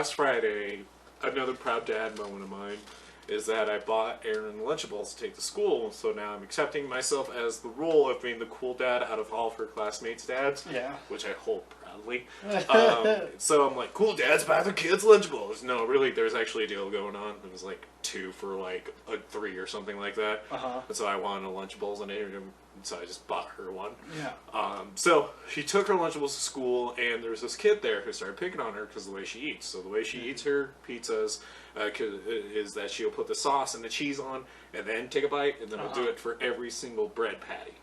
last Friday, another proud dad moment of mine is that I bought Erin Lunchables to take to school. So now I'm accepting myself as the role of being the cool dad out of all of her classmates' dads. Yeah. Which I hold proudly. So I'm like, cool dads buy their kids Lunchables. No, really, there's actually a deal going on. It was like 2 for like a 3 or something like that. And so I wanted a Lunchables and so I just bought her one. Yeah. So she took her Lunchables to school, and there's this kid there who started picking on her because of the way she eats. So the way she eats her pizzas is that she'll put the sauce and the cheese on, and then take a bite, and then I'll do it for every single bread patty.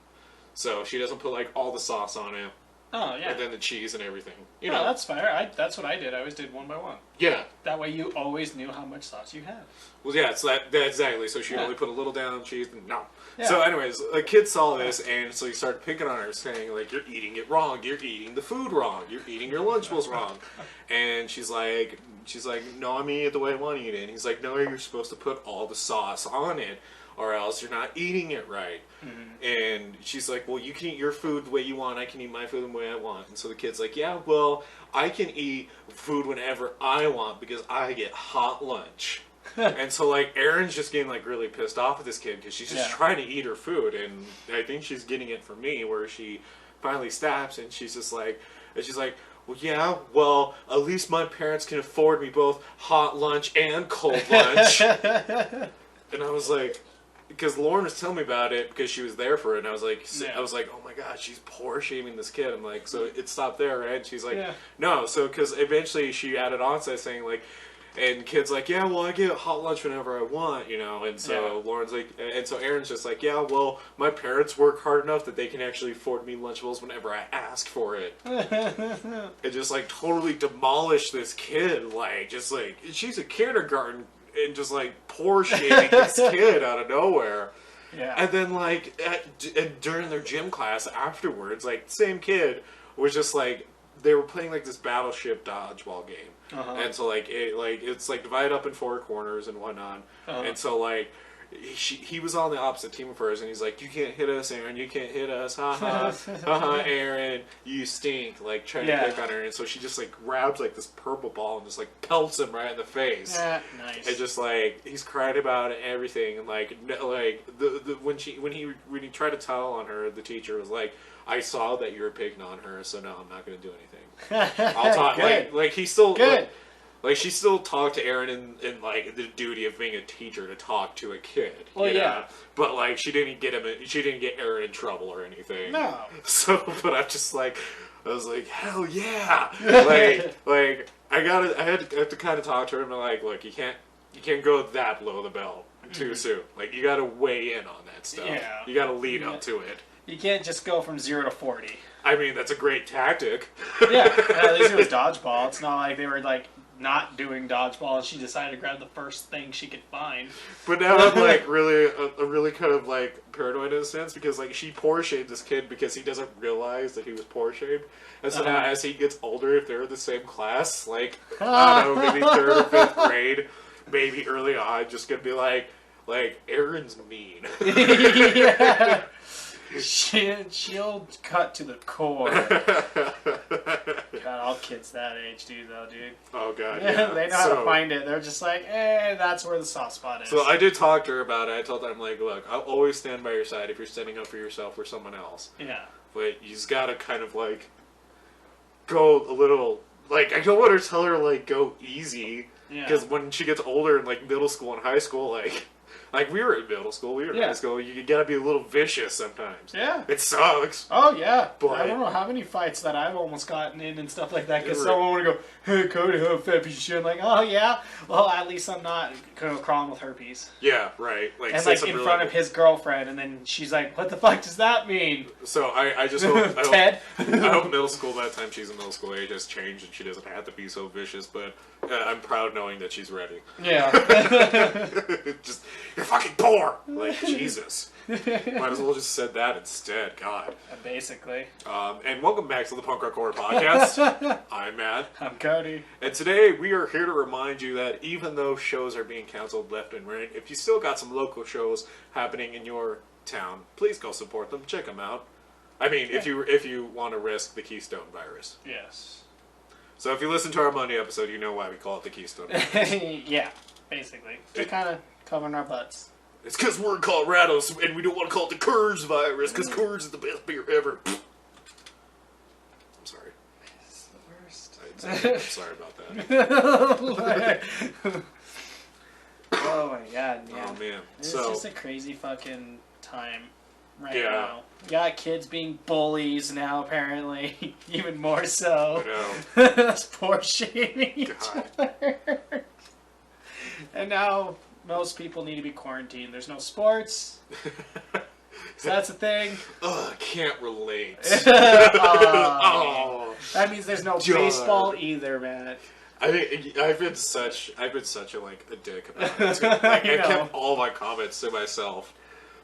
So she doesn't put like all the sauce on it. Oh, yeah. And then the cheese and everything. You know, know, that's fair. That's what I did. I always did one by one. Yeah. That way you always knew how much sauce you had. Well, yeah, so that exactly. So she only put a little down on cheese. No. Yeah. So anyways, a kid saw this, and so he started picking on her, saying, like, you're eating it wrong. You're eating the food wrong. You're eating your Lunchables wrong. And she's like, no, I'm eating it the way I want to eat it. And he's like, no, you're supposed to put all the sauce on it, or else you're not eating it right. And she's like, well, you can eat your food the way you want. I can eat my food the way I want. And so the kid's like, yeah, well, I can eat food whenever I want because I get hot lunch. And so, like, Erin's just getting, like, really pissed off at this kid because she's just trying to eat her food. And I think she's getting it from me, where she finally stops and she's just like, well, yeah, well, at least my parents can afford me both hot lunch and cold lunch. And I was like, because Lauren was telling me about it because she was there for it, and I was like, oh my god, she's poor shaming this kid. I'm like, so it stopped there, right? And she's like, no. So because eventually she added on to saying like, and kid's like, yeah, well, I get hot lunch whenever I want, you know. And so Lauren's like, and so Erin's just like, yeah, well, my parents work hard enough that they can actually afford me Lunchables whenever I ask for it. It just like totally demolished this kid, like just like she's a kindergarten. And just like poor shaming this kid out of nowhere. Yeah. And then like during their gym class afterwards, like same kid was just like they were playing like this battleship dodgeball game. And so like it's like divided up in 4 corners and whatnot. And so like he was on the opposite team of hers, and he's like, you can't hit us, Erin, you can't hit us, haha, haha, Erin, you stink, like trying to pick on her. And so she just like grabs like this purple ball and just like pelts him right in the face. Nice. And just like he's crying about it and everything, and like when he tried to tell on her, the teacher was like, I saw that you were picking on her, so no, I'm not going to do anything. I'll talk. like he still good. Like, she still talked to Erin in like, the duty of being a teacher to talk to a kid. Well, you know? But, like, she didn't get Erin in trouble or anything. No. So, but I was like, hell yeah! like, I have to kind of talk to her and be like, look, you can't go that below the belt too soon. Like, you gotta weigh in on that stuff. Yeah. You gotta lead up to it. You can't just go from 0 to 40. I mean, that's a great tactic. Yeah, at least it was dodgeball. It's not like they were, like, not doing dodgeball and she decided to grab the first thing she could find. But now I'm like really kind of like paranoid in a sense, because like she poor shamed this kid because he doesn't realize that he was poor shamed. And so now as he gets older, if they're in the same class, like I don't know, maybe 3rd or 5th grade, maybe early on, just gonna be like Erin's mean. Yeah. She'll cut to the core. God, all kids that age do, though, dude. Oh, God, yeah. They know how to find it. They're just like, that's where the soft spot is. So I did talk to her about it. I told her, I'm like, look, I'll always stand by your side if you're standing up for yourself or someone else. Yeah. But you just gotta kind of, like, go a little, like, I don't want to tell her, like, go easy. Yeah. Because when she gets older in, like, middle school and high school, like, we were in middle school, we were in high school, you gotta be a little vicious sometimes. Yeah. It sucks. Oh, yeah. But I don't know how many fights that I've almost gotten in and stuff like that, because someone would go, hey, Cody, how fat piece of shit. I'm like, oh, yeah? Well, at least I'm not crawling with herpes. Yeah, right. Like, and, like, in front of his girlfriend, and then she's like, what the fuck does that mean? So, I just hope... Ted? I hope middle school, by the time she's in middle school age, has changed, and she doesn't have to be so vicious, but I'm proud knowing that she's ready. Yeah. Just, you're fucking poor! Like, Jesus. Might as well just said that instead, God. Basically. And welcome back to the Punk Rock Horror Podcast. I'm Matt. I'm Cody. And today we are here to remind you that even though shows are being canceled left and right, if you still got some local shows happening in your town, please go support them. Check them out. I mean, if you want to risk the Keystone virus. Yes. So if you listen to our Monday episode, you know why we call it the Keystone. Yeah, basically. We're kind of covering our butts. It's because we're in Colorado, and we don't want to call it the Coors virus, because Coors is the best beer ever. I'm sorry. It's the worst. I'm sorry about that. Oh my god, yeah. Oh man. It's So just a crazy fucking time right Yeah. now. You got kids being bullies now, apparently. Even more so. I know. That's poor shaming each God. other. And now most people need to be quarantined. There's no sports. So that's a thing. Ugh, I can't relate. Oh, that means there's no God. baseball either, man. I've been such a dick about it too. Like, I kept all my comments to myself.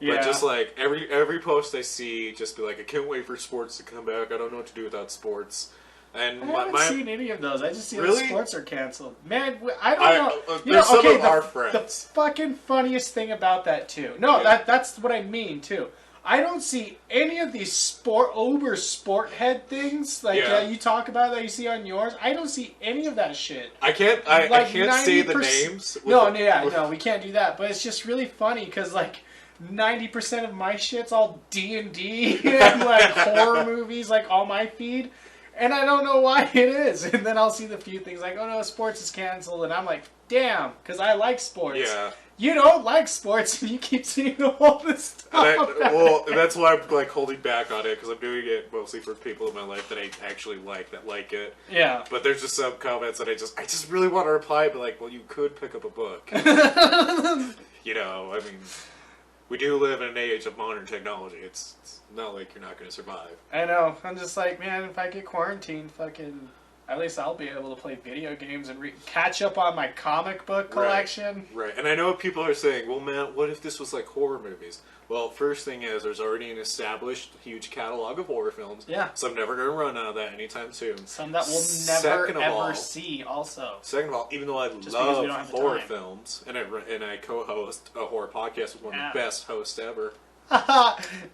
Yeah. But just like every post I see, just be like, I can't wait for sports to come back. I don't know what to do without sports. And I haven't seen any of those. I just see Really? that sports are canceled. Man, I don't know. There's some of our friends. The fucking funniest thing about that too. No, Yeah. that's what I mean too. I don't see any of these uber sport head things like Yeah. you talk about that you see on yours. I don't see any of that shit. I can't say the 90%. names. No, we can't do that. But it's just really funny because like 90% of my shit's all D&D and like horror movies, like on my feed. And I don't know why it is. And then I'll see the few things like, oh no, sports is canceled. And I'm like, damn, because I like sports. Yeah. You don't like sports, and you keep seeing all this stuff. That's why I'm like holding back on it, because I'm doing it mostly for people in my life that I actually like, that like it. Yeah. But there's just some comments that I just really want to reply, but like, well, you could pick up a book. You know, I mean, we do live in an age of modern technology. It's not like you're not going to survive. I know. I'm just like, man, if I get quarantined, fucking, at least I'll be able to play video games and catch up on my comic book collection. Right. And I know people are saying, well, man, what if this was like horror movies? Well, first thing is, there's already an established huge catalog of horror films. Yeah. So I'm never going to run out of that anytime soon. Some that we'll never, ever see, also. Second of all, even though I love horror films, and I co-host a horror podcast with one of the best hosts ever.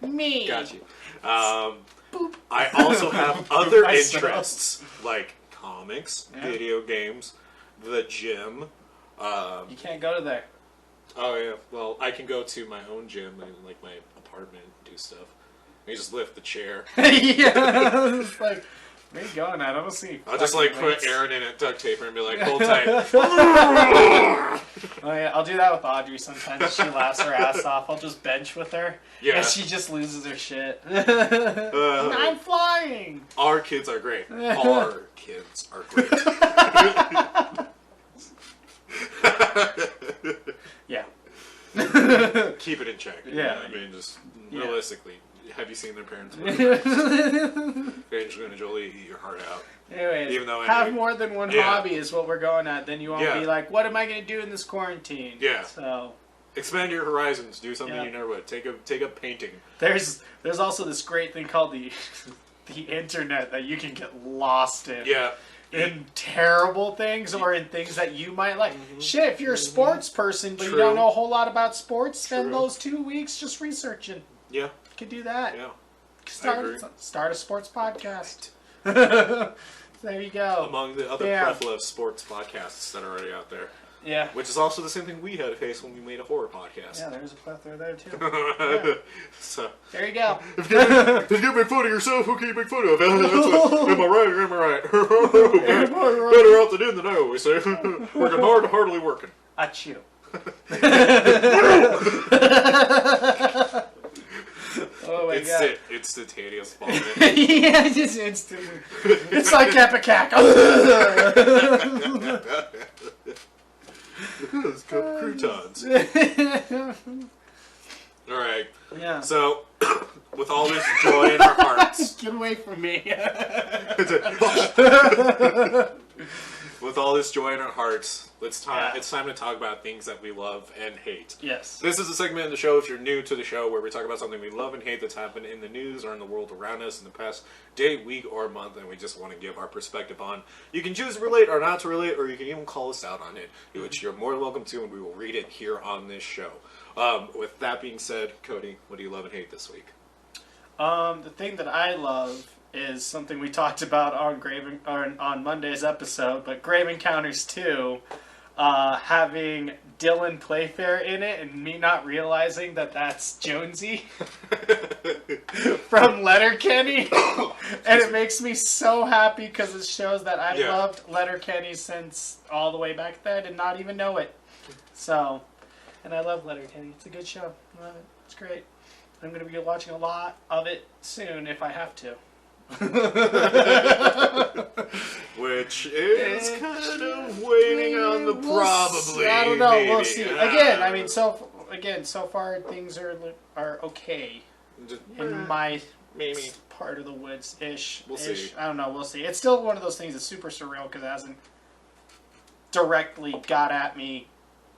Me. Got you. I also have other interests, like comics, video games, the gym. You can't go to there. Oh yeah, well I can go to my own gym in like my apartment and do stuff. You just lift the chair. Yeah, it's like, where are you going at? I don't see. I'll just like put Aaron in it, duct tape her, and be like, hold tight. Oh yeah, I'll do that with Audrey sometimes. She laughs her ass off. I'll just bench with her, and she just loses her shit. I'm flying. Our kids are great. Our kids are great. Yeah. Keep it in check. Yeah. I mean, just realistically, have you seen their parents? Angelina Jolie, eat your heart out. Anyways, even though have more than one hobby is what we're going at. Then you won't be like, what am I going to do in this quarantine? Yeah. So expand your horizons. Do something you never would. Take up painting. There's also this great thing called the internet that you can get lost in. Yeah. In terrible things or in things that you might like. Shit, if you're a sports person but you don't know a whole lot about sports, spend those 2 weeks just researching. Yeah. You could do that. Yeah. Start a sports podcast. There you go. Among the other plethora of sports podcasts that are already out there. Yeah. Which is also the same thing we had to face when we made a horror podcast. Yeah, there's a plethora there too. Yeah. So there you go. If you can't make fun of yourself, who can you make fun of? Am I right or am I right? Better out than in than I always say. Working hard, hardly working. Achoo. Oh my god. Instantaneous vomit. Yeah, just instantly. It's like Epicac. Let's go croutons. Alright. Yeah. So, with all this joy in our hearts. Get away from me. With all this joy in our hearts, it's time to talk about things that we love and hate. Yes. This is a segment in the show, if you're new to the show, where we talk about something we love and hate that's happened in the news or in the world around us in the past day, week, or month, and we just want to give our perspective on. You can choose to relate or not to relate, or you can even call us out on it, which you're more than welcome to, and we will read it here on this show. With that being said, Cody, what do you love and hate this week? The thing that I love is something we talked about on Monday's episode, but Grave Encounters 2, having Dylan Playfair in it and me not realizing that that's Jonesy from Letterkenny. And it makes me so happy because it shows that I've loved Letterkenny since all the way back then and not even know it. So, and I love Letterkenny. It's a good show. I love it. It's great. I'm going to be watching a lot of it soon if I have to. Which is kind of waiting on the probably. I don't know. Maybe. We'll see. Again, I mean, so far things are okay in my maybe part of the woods ish. We'll see. I don't know. We'll see. It's still one of those things that's super surreal because it hasn't directly got at me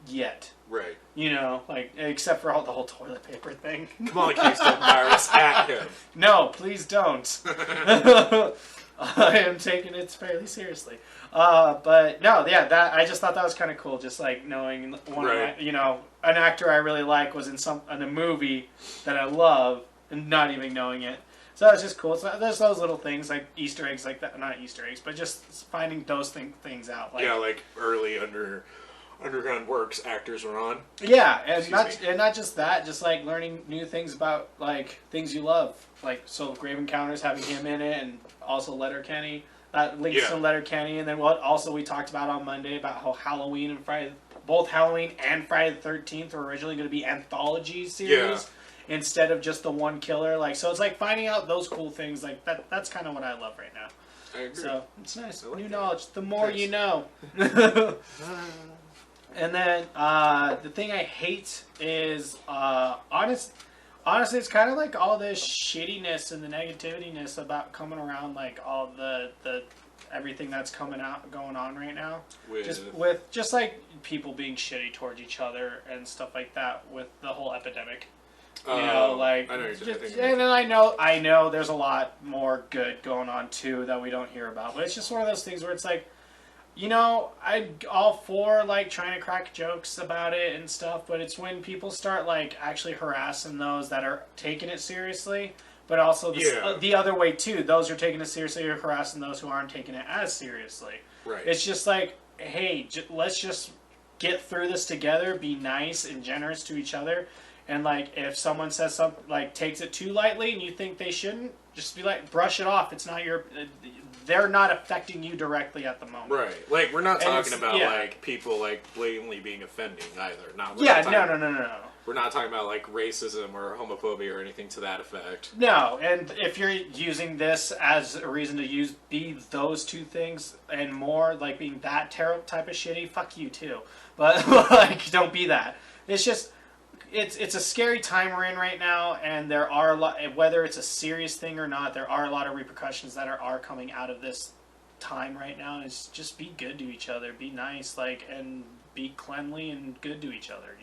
yet. Right. You know, like, except for the whole toilet paper thing. Come on, Keystone Virus, at him. No, please don't. I am taking it fairly seriously. But no, yeah, that I just thought that was kind of cool. Just like knowing one of my, an actor I really like was in a movie that I love and not even knowing it. So it's just cool. So there's those little things like Easter eggs like that. Not Easter eggs, but just finding those things out. Like, like early Underground Works actors were on. Yeah, and not just that, just like learning new things about like things you love. Like Grave Encounters having him in it, and also Letterkenny. That links to Letterkenny, and then what also we talked about on Monday about how Halloween and both Halloween and Friday the 13th were originally going to be anthology series instead of just the one killer. Like, so it's like finding out those cool things. Like that's kind of what I love right now. I agree. So it's nice. Like New that. knowledge. The more you know. And then the thing I hate is honestly, it's kind of like all this shittiness and the negativityness about coming around, like all the everything that's going on right now. With just like people being shitty towards each other and stuff like that with the whole epidemic. I know you're thinking. And then I know there's a lot more good going on too that we don't hear about, but it's just one of those things where it's like, I'm all for, like, trying to crack jokes about it and stuff, but it's when people start, like, actually harassing those that are taking it seriously, but also the other way, too. Those who are taking it seriously are harassing those who aren't taking it as seriously. Right. It's just like, hey, let's just get through this together, be nice and generous to each other, and, like, if someone says something, like, takes it too lightly and you think they shouldn't, just be like, brush it off. It's not your... They're not affecting you directly at the moment. Right. Like, we're not talking about, like, people, like, blatantly being offending either. No. We're not talking about, like, racism or homophobia or anything to that effect. No, and if you're using this as a reason to be those two things and more, like being that type of shitty, fuck you too. But, like, don't be that. It's just... It's a scary time we're in right now, and there are a lot, whether it's a serious thing or not, there are a lot of repercussions that are coming out of this time right now. It's just be good to each other, be nice, like, and be cleanly and good to each other,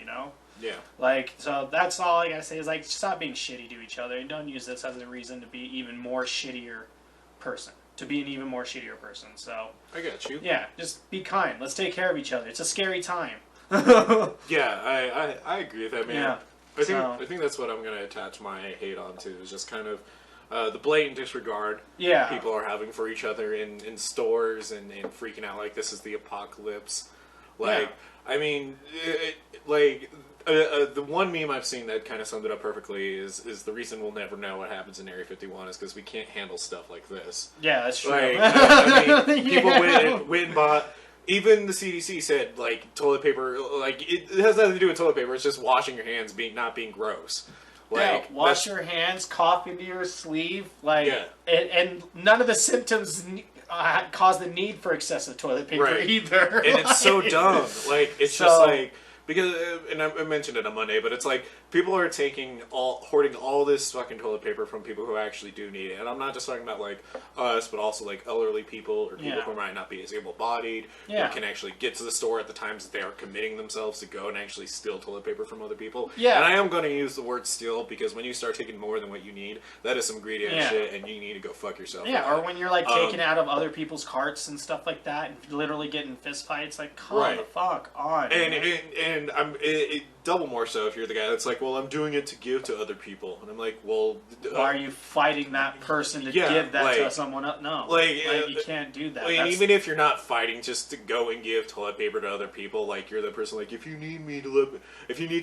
Yeah. Like, so that's all I gotta say is, like, stop being shitty to each other, and don't use this as a reason to be even more shittier person. To be an even more shittier person, so... I got you. Yeah, just be kind. Let's take care of each other. It's a scary time. Yeah, I agree with that, man. Yeah. I think that's what I'm going to attach my hate onto, is just kind of the blatant disregard people are having for each other in stores and freaking out like this is the apocalypse. Like, I mean, the one meme I've seen that kind of summed it up perfectly is the reason we'll never know what happens in Area 51 is because we can't handle stuff like this. Yeah, that's true. Like, I mean, people went and bought... Even the CDC said, like, toilet paper, like, it has nothing to do with toilet paper. It's just washing your hands, not being gross. Like, wash your hands, cough into your sleeve, like, and none of the symptoms cause the need for excessive toilet paper either. And it's so dumb. Like, it's just like, because, and I mentioned it on Monday, but it's like, people are hoarding all this fucking toilet paper from people who actually do need it. And I'm not just talking about, like, us, but also, like, elderly people or people who might not be as able-bodied, who can actually get to the store at the times that they are committing themselves to go and actually steal toilet paper from other people. Yeah. And I am going to use the word steal, because when you start taking more than what you need, that is some greedy ass shit, and you need to go fuck yourself. Yeah, or when you're, like, taking out of other people's carts and stuff like that, and literally getting fist fights, like, come the fuck on. And double more so if you're the guy that's like, well, I'm doing it to give to other people, and I'm like, well, why are you fighting that person to give that to someone else? No, you can't do that. Even if you're not fighting just to go and give toilet paper to other people, like you're the person like, if you need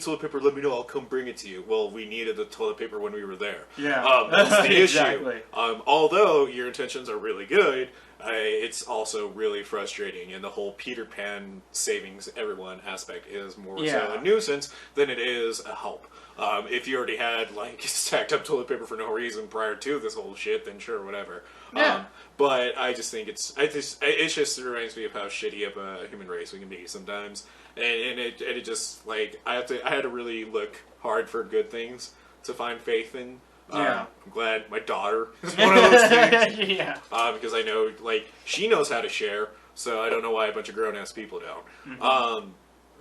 toilet paper, let me know. I'll come bring it to you. Well, we needed the toilet paper when we were there. Yeah, that's the exactly. issue. Although your intentions are really good, it's also really frustrating, and the whole Peter Pan savings everyone aspect is more so a nuisance than it is a help. If you already had like stacked up toilet paper for no reason prior to this whole shit, then sure, whatever. Yeah. But I just think it just reminds me of how shitty of a human race we can be sometimes, and it just like I had to really look hard for good things to find faith in. I'm glad my daughter is one of those things. Yeah. Because I know, like, she knows how to share, so I don't know why a bunch of grown-ass people don't. Mm-hmm.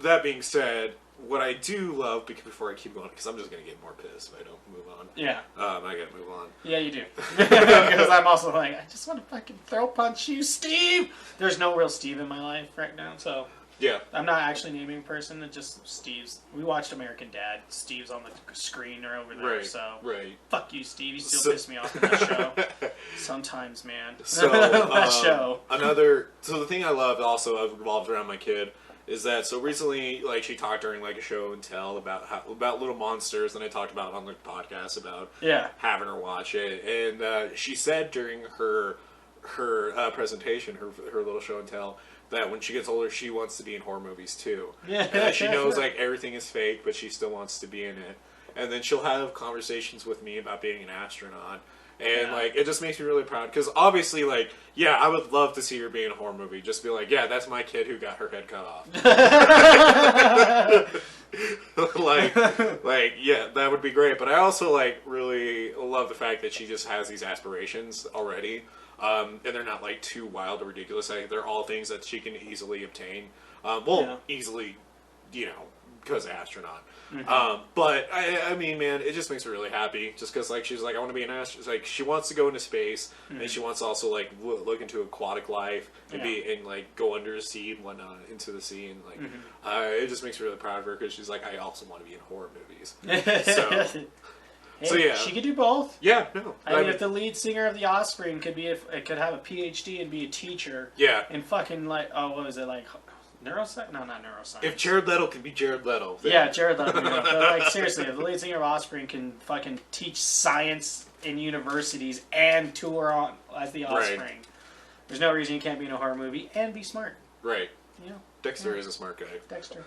That being said, what I do love, before I keep going, because I'm just going to get more pissed if I don't move on. Yeah. I got to move on. Yeah, you do. Because I'm also like, I just want to fucking throw punch you, Steve! There's no real Steve in my life right now, so... Yeah. I'm not actually naming a person, it's just Steve's. We watched American Dad. Steve's on the screen or over there, so... Right. Fuck you, Steve. You still piss me off in that show. Sometimes, man. So, that show. So the thing I love also revolved around my kid is that, so recently, like, she talked during, like, a show and tell about Little Monsters, and I talked about on the podcast about having her watch it, and she said during her presentation, her little show and tell, that when she gets older, she wants to be in horror movies too. Yeah. She knows like everything is fake, but she still wants to be in it. And then she'll have conversations with me about being an astronaut. And like it just makes me really proud because obviously, like, I would love to see her be in a horror movie. Just be like, that's my kid who got her head cut off. That would be great. But I also like really love the fact that she just has these aspirations already. And they're not like too wild or ridiculous. They're all things that she can easily obtain. Easily, because astronaut. Mm-hmm. But I mean, man, it just makes me really happy. Just because, like, she's like, I want to be an astronaut. Like, she wants to go into space, and she wants to also like look into aquatic life and like go under the sea and whatnot into the sea, and like, it just makes me really proud of her because she's like, I also want to be in horror movies. Hey, she could do both. Yeah, no. I mean, if the lead singer of The Offspring could have a PhD and be a teacher. Yeah. And fucking like, what was it, like neuroscience? No, not neuroscience. If Jared Leto can be Jared Leto. Then... Yeah, Jared Leto. But like seriously, if the lead singer of Offspring can fucking teach science in universities and tour as The Offspring, there's no reason you can't be in a horror movie and be smart. Right. Dexter is a smart guy. Dexter.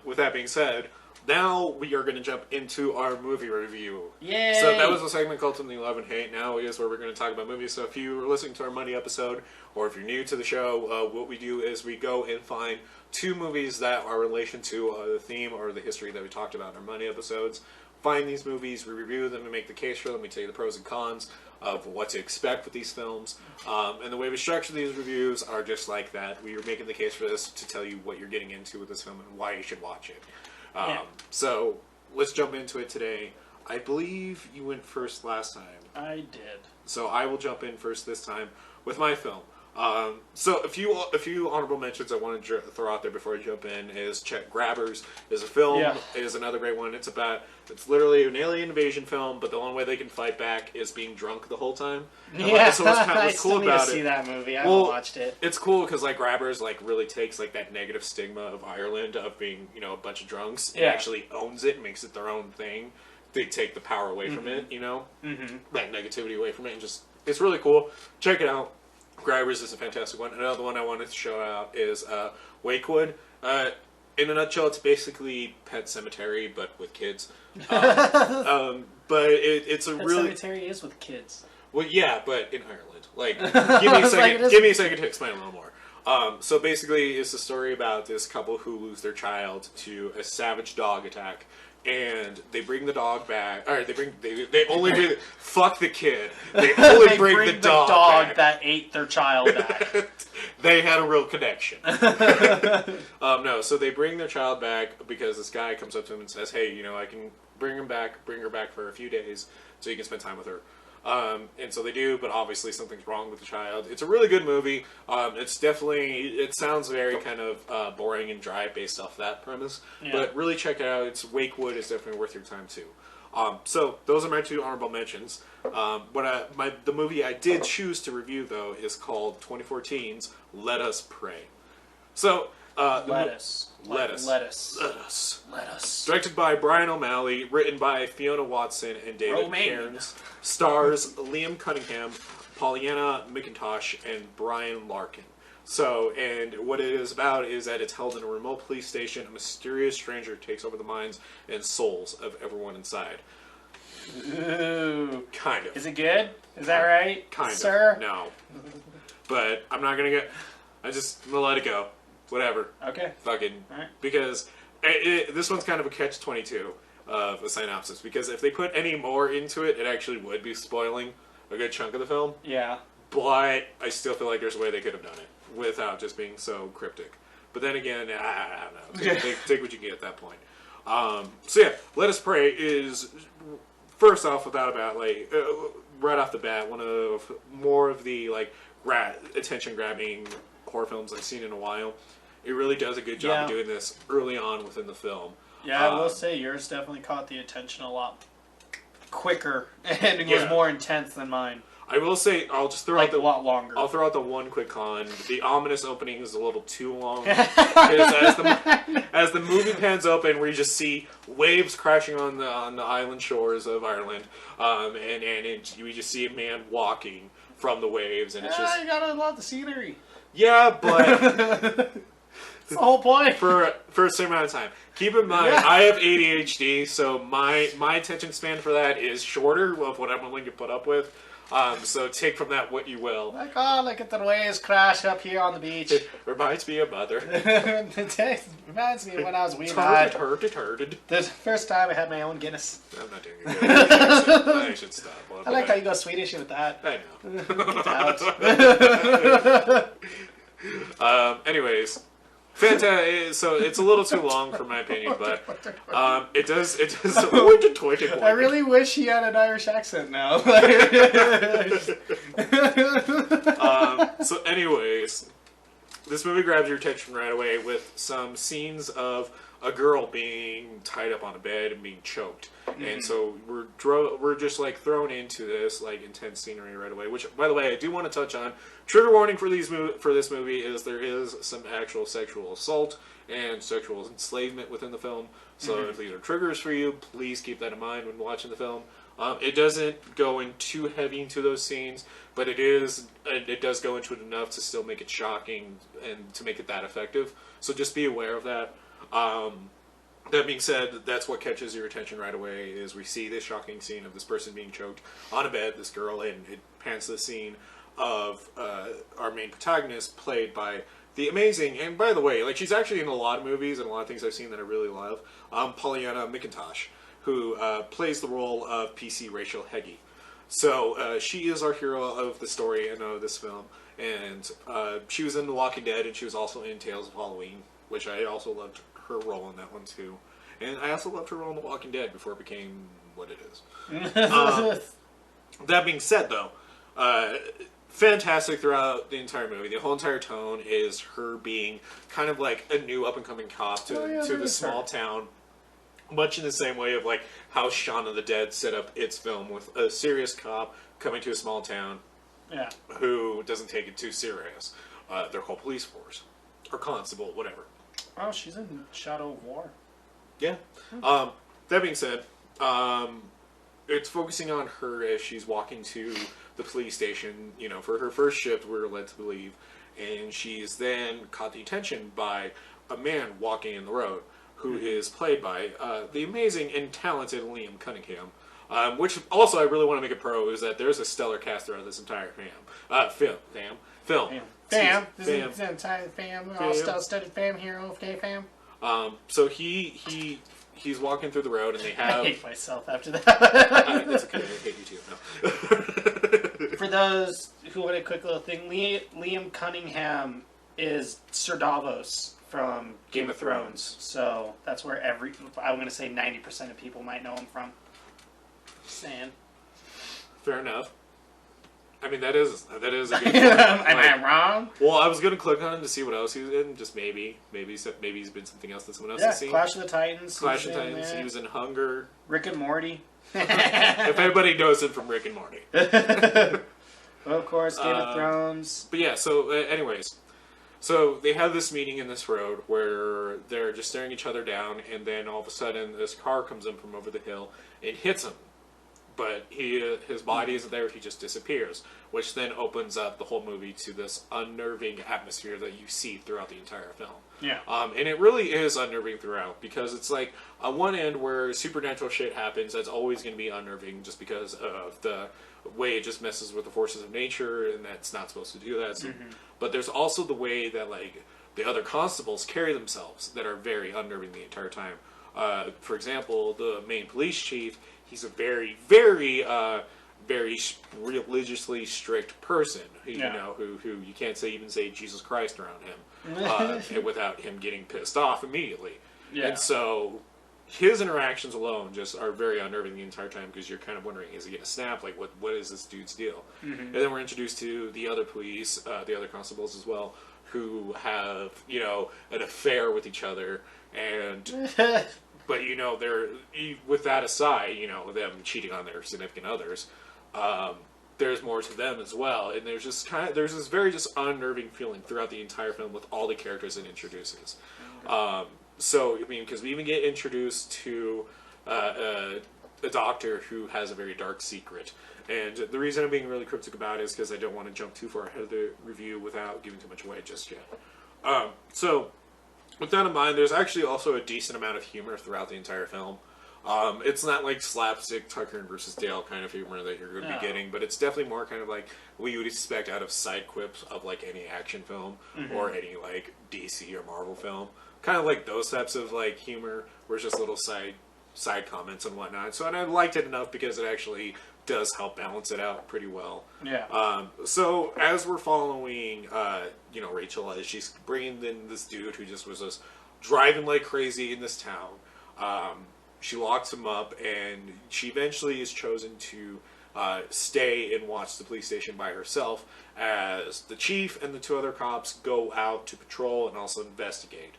With that being said, now we are going to jump into our movie review. Yay! So that was a segment called Something Love and Hate. Now is where we're going to talk about movies. So if you were listening to our Monday episode, or if you're new to the show, what we do is we go and find two movies that are in relation to the theme or the history that we talked about in our Monday episodes. Find these movies, we review them, and make the case for them. We tell you the pros and cons of what to expect with these films. And the way we structure these reviews are just like that. We are making the case for this to tell you what you're getting into with this film and why you should watch it. So let's jump into it today. I believe you went first last time. I did. So I will jump in first this time with my film. So a few honorable mentions I want to throw out there before I jump in is Check Grabbers is a film. It is another great one. It's literally an alien invasion film, but the only way they can fight back is being drunk the whole time. So what's cool about it? I still need to see that movie. I haven't watched it. It's cool because like Grabbers like really takes like that negative stigma of Ireland of being a bunch of drunks and actually owns it and makes it their own thing. They take the power away from it, that negativity away from it, and just it's really cool. Check it out. Grabbers is a fantastic one. Another one I wanted to show out is Wakewood. In a nutshell, it's basically Pet Sematary, but with kids. But it's a Pet really... Sematary is with kids. Well, yeah, but in Ireland. Like, give me a second. Give me a second to explain a little more. So basically, it's a story about this couple who lose their child to a savage dog attack. And they bring the dog back. All right, they only do fuck the kid. They only bring the dog back. That ate their child back. They had a real connection. No, so they bring their child back because this guy comes up to him and says, "Hey, I can bring her back for a few days so you can spend time with her. And so they do, but obviously something's wrong with the child. It's a really good movie. It sounds very kind of boring and dry based off that premise, but really check it out. It's Wakewood is definitely worth your time too. So those are my 2 honorable mentions. The movie I did choose to review though is called 2014's Let Us Pray. So Lettuce. Directed by Brian O'Malley, written by Fiona Watson and David Cairns. Stars Liam Cunningham, Pollyanna McIntosh, and Brian Larkin. So, and what it is about is that it's held in a remote police station. A mysterious stranger takes over the minds and souls of everyone inside. Ooh. Kind of. Is it good? Is that right, kind sir? of. No. But I'm not going to I'm going to let it go. Whatever. Okay. Fucking. Right. Because this one's kind of a catch-22 of a synopsis. Because if they put any more into it, it actually would be spoiling a good chunk of the film. Yeah. But I still feel like there's a way they could have done it without just being so cryptic. But then again, I don't know. Take what you get at that point. So yeah, Let Us Pray is, first off, without right off the bat, one of more of the attention-grabbing horror films I've seen in a while. It really does a good job of doing this early on within the film. Yeah, I will say yours definitely caught the attention a lot quicker and it was more intense than mine. I will say, I'll just throw out a lot longer. I'll throw out the one quick con. The ominous opening is a little too long. as the movie pans open, we just see waves crashing on the island shores of Ireland, we just see a man walking from the waves, and it's just you gotta love the scenery. Yeah, but it's the whole point for a certain amount of time. Keep in mind, I have ADHD, so my attention span for that is shorter of what I'm willing to put up with. So take from that what you will. Look at the waves crash up here on the beach. It reminds me of Mother. It reminds me of when I was wee. Turd. The first time I had my own Guinness. I'm not doing it. I should stop. I like how you go Swedish with that. I know. Anyways. Fantastic. So it's a little too long for my opinion, but it does. I really wish he had an Irish accent now. So anyways, this movie grabs your attention right away with some scenes of a girl being tied up on a bed and being choked. And so we're just thrown into this intense scenery right away. Which, by the way, I do want to touch on. Trigger warning for this movie is there is some actual sexual assault and sexual enslavement within the film. So if these are triggers for you, please keep that in mind when watching the film. It doesn't go in too heavy into those scenes, but it does go into it enough to still make it shocking and to make it that effective. So just be aware of that. That being said, that's what catches your attention right away is we see this shocking scene of this person being choked on a bed, this girl, and it pans to the scene of our main protagonist, played by the amazing, and by the way, she's actually in a lot of movies and a lot of things I've seen that I really love, Pollyanna McIntosh, who plays the role of PC Rachel Heggie. So she is our hero of the story and of this film, and she was in The Walking Dead, and she was also in Tales of Halloween, which I also loved her role in that one too. And I also loved her role in The Walking Dead before it became what it is. That being said, though, fantastic throughout the entire movie. The whole entire tone is her being kind of like a new up-and-coming cop to the small town. Much in the same way of how Shaun of the Dead set up its film with a serious cop coming to a small town who doesn't take it too serious. Their whole police force. Or constable, whatever. Oh, she's in Shadow of War. Yeah. That being said, it's focusing on her as she's walking to the police station, for her first shift, we're led to believe. And she's then caught the attention by a man walking in the road who is played by the amazing and talented Liam Cunningham. Which also I really want to make a pro is that there's a stellar cast throughout this entire film. Fam. This is the entire fam. We're all star-studded fam here. Okay, fam. So he's walking through the road, and they have. I hate myself after that. It's okay. I hate you too. No. For those who want a quick little thing, Liam Cunningham is Sir Davos from Game of Thrones. So that's where I'm going to say 90% of people might know him from. Saying. Fair enough. I mean, that is a good point. Am I wrong? Well, I was going to click on him to see what else he was in. Just maybe he's been something else that someone else has seen. Clash of the Titans. Clash of the Titans. He was in Hunger. Rick and Morty. If anybody knows him from Rick and Morty. Well, of course, Game of Thrones. But yeah, so anyways. So they have this meeting in this road where they're just staring each other down, and then all of a sudden this car comes in from over the hill and hits him. But his body isn't there, he just disappears, which then opens up the whole movie to this unnerving atmosphere that you see throughout the entire film. Yeah. And it really is unnerving throughout, because it's like, on one end where supernatural shit happens, that's always going to be unnerving just because of the way it just messes with the forces of nature, and that's not supposed to do that. So, but there's also the way that, like, the other constables carry themselves that are very unnerving the entire time. For example, the main police chief, he's a very, very, very religiously strict person. You know, who you can't even say Jesus Christ around him without him getting pissed off immediately. Yeah. And so his interactions alone just are very unnerving the entire time, because you're kind of wondering, is he going to snap? Like, what is this dude's deal? And then we're introduced to the other police, the other constables as well, who have, you know, an affair with each other, and but, you know, they're, with that aside, you know, them cheating on their significant others, there's more to them as well, and there's this very just unnerving feeling throughout the entire film with all the characters it introduces. So, I mean, because we even get introduced to a doctor who has a very dark secret. And the reason I'm being really cryptic about it is because I don't want to jump too far ahead of the review without giving too much away just yet. So, with that in mind, there's actually also a decent amount of humor throughout the entire film. It's not like slapstick Tucker versus Dale kind of humor that you're going to be getting, but it's definitely more kind of like what you would expect out of side quips of like any action film or any like DC or Marvel film. Kind of like those types of like humor, where it's just little side comments and whatnot. So, and I liked it enough because it actually does help balance it out pretty well. Yeah. So as we're following, you know, Rachel, as she's bringing in this dude who just was just driving like crazy in this town, she locks him up, and she eventually is chosen to stay and watch the police station by herself as the chief and the two other cops go out to patrol and also investigate.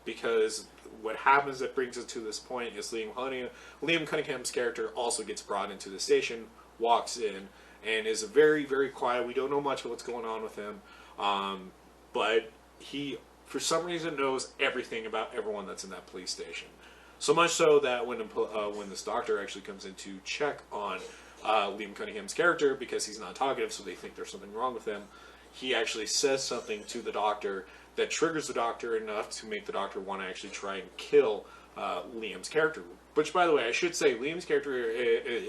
Because what happens that brings us to this point is Liam Cunningham's character also gets brought into the station, walks in, and is very, very quiet. We don't know much of what's going on with him, but he, for some reason, knows everything about everyone that's in that police station. So much so that when this doctor actually comes in to check on Liam Cunningham's character, because he's not talkative, so they think there's something wrong with him, he actually says something to the doctor that triggers the doctor enough to make the doctor want to actually try and kill Liam's character. Which, by the way, I should say, Liam's character,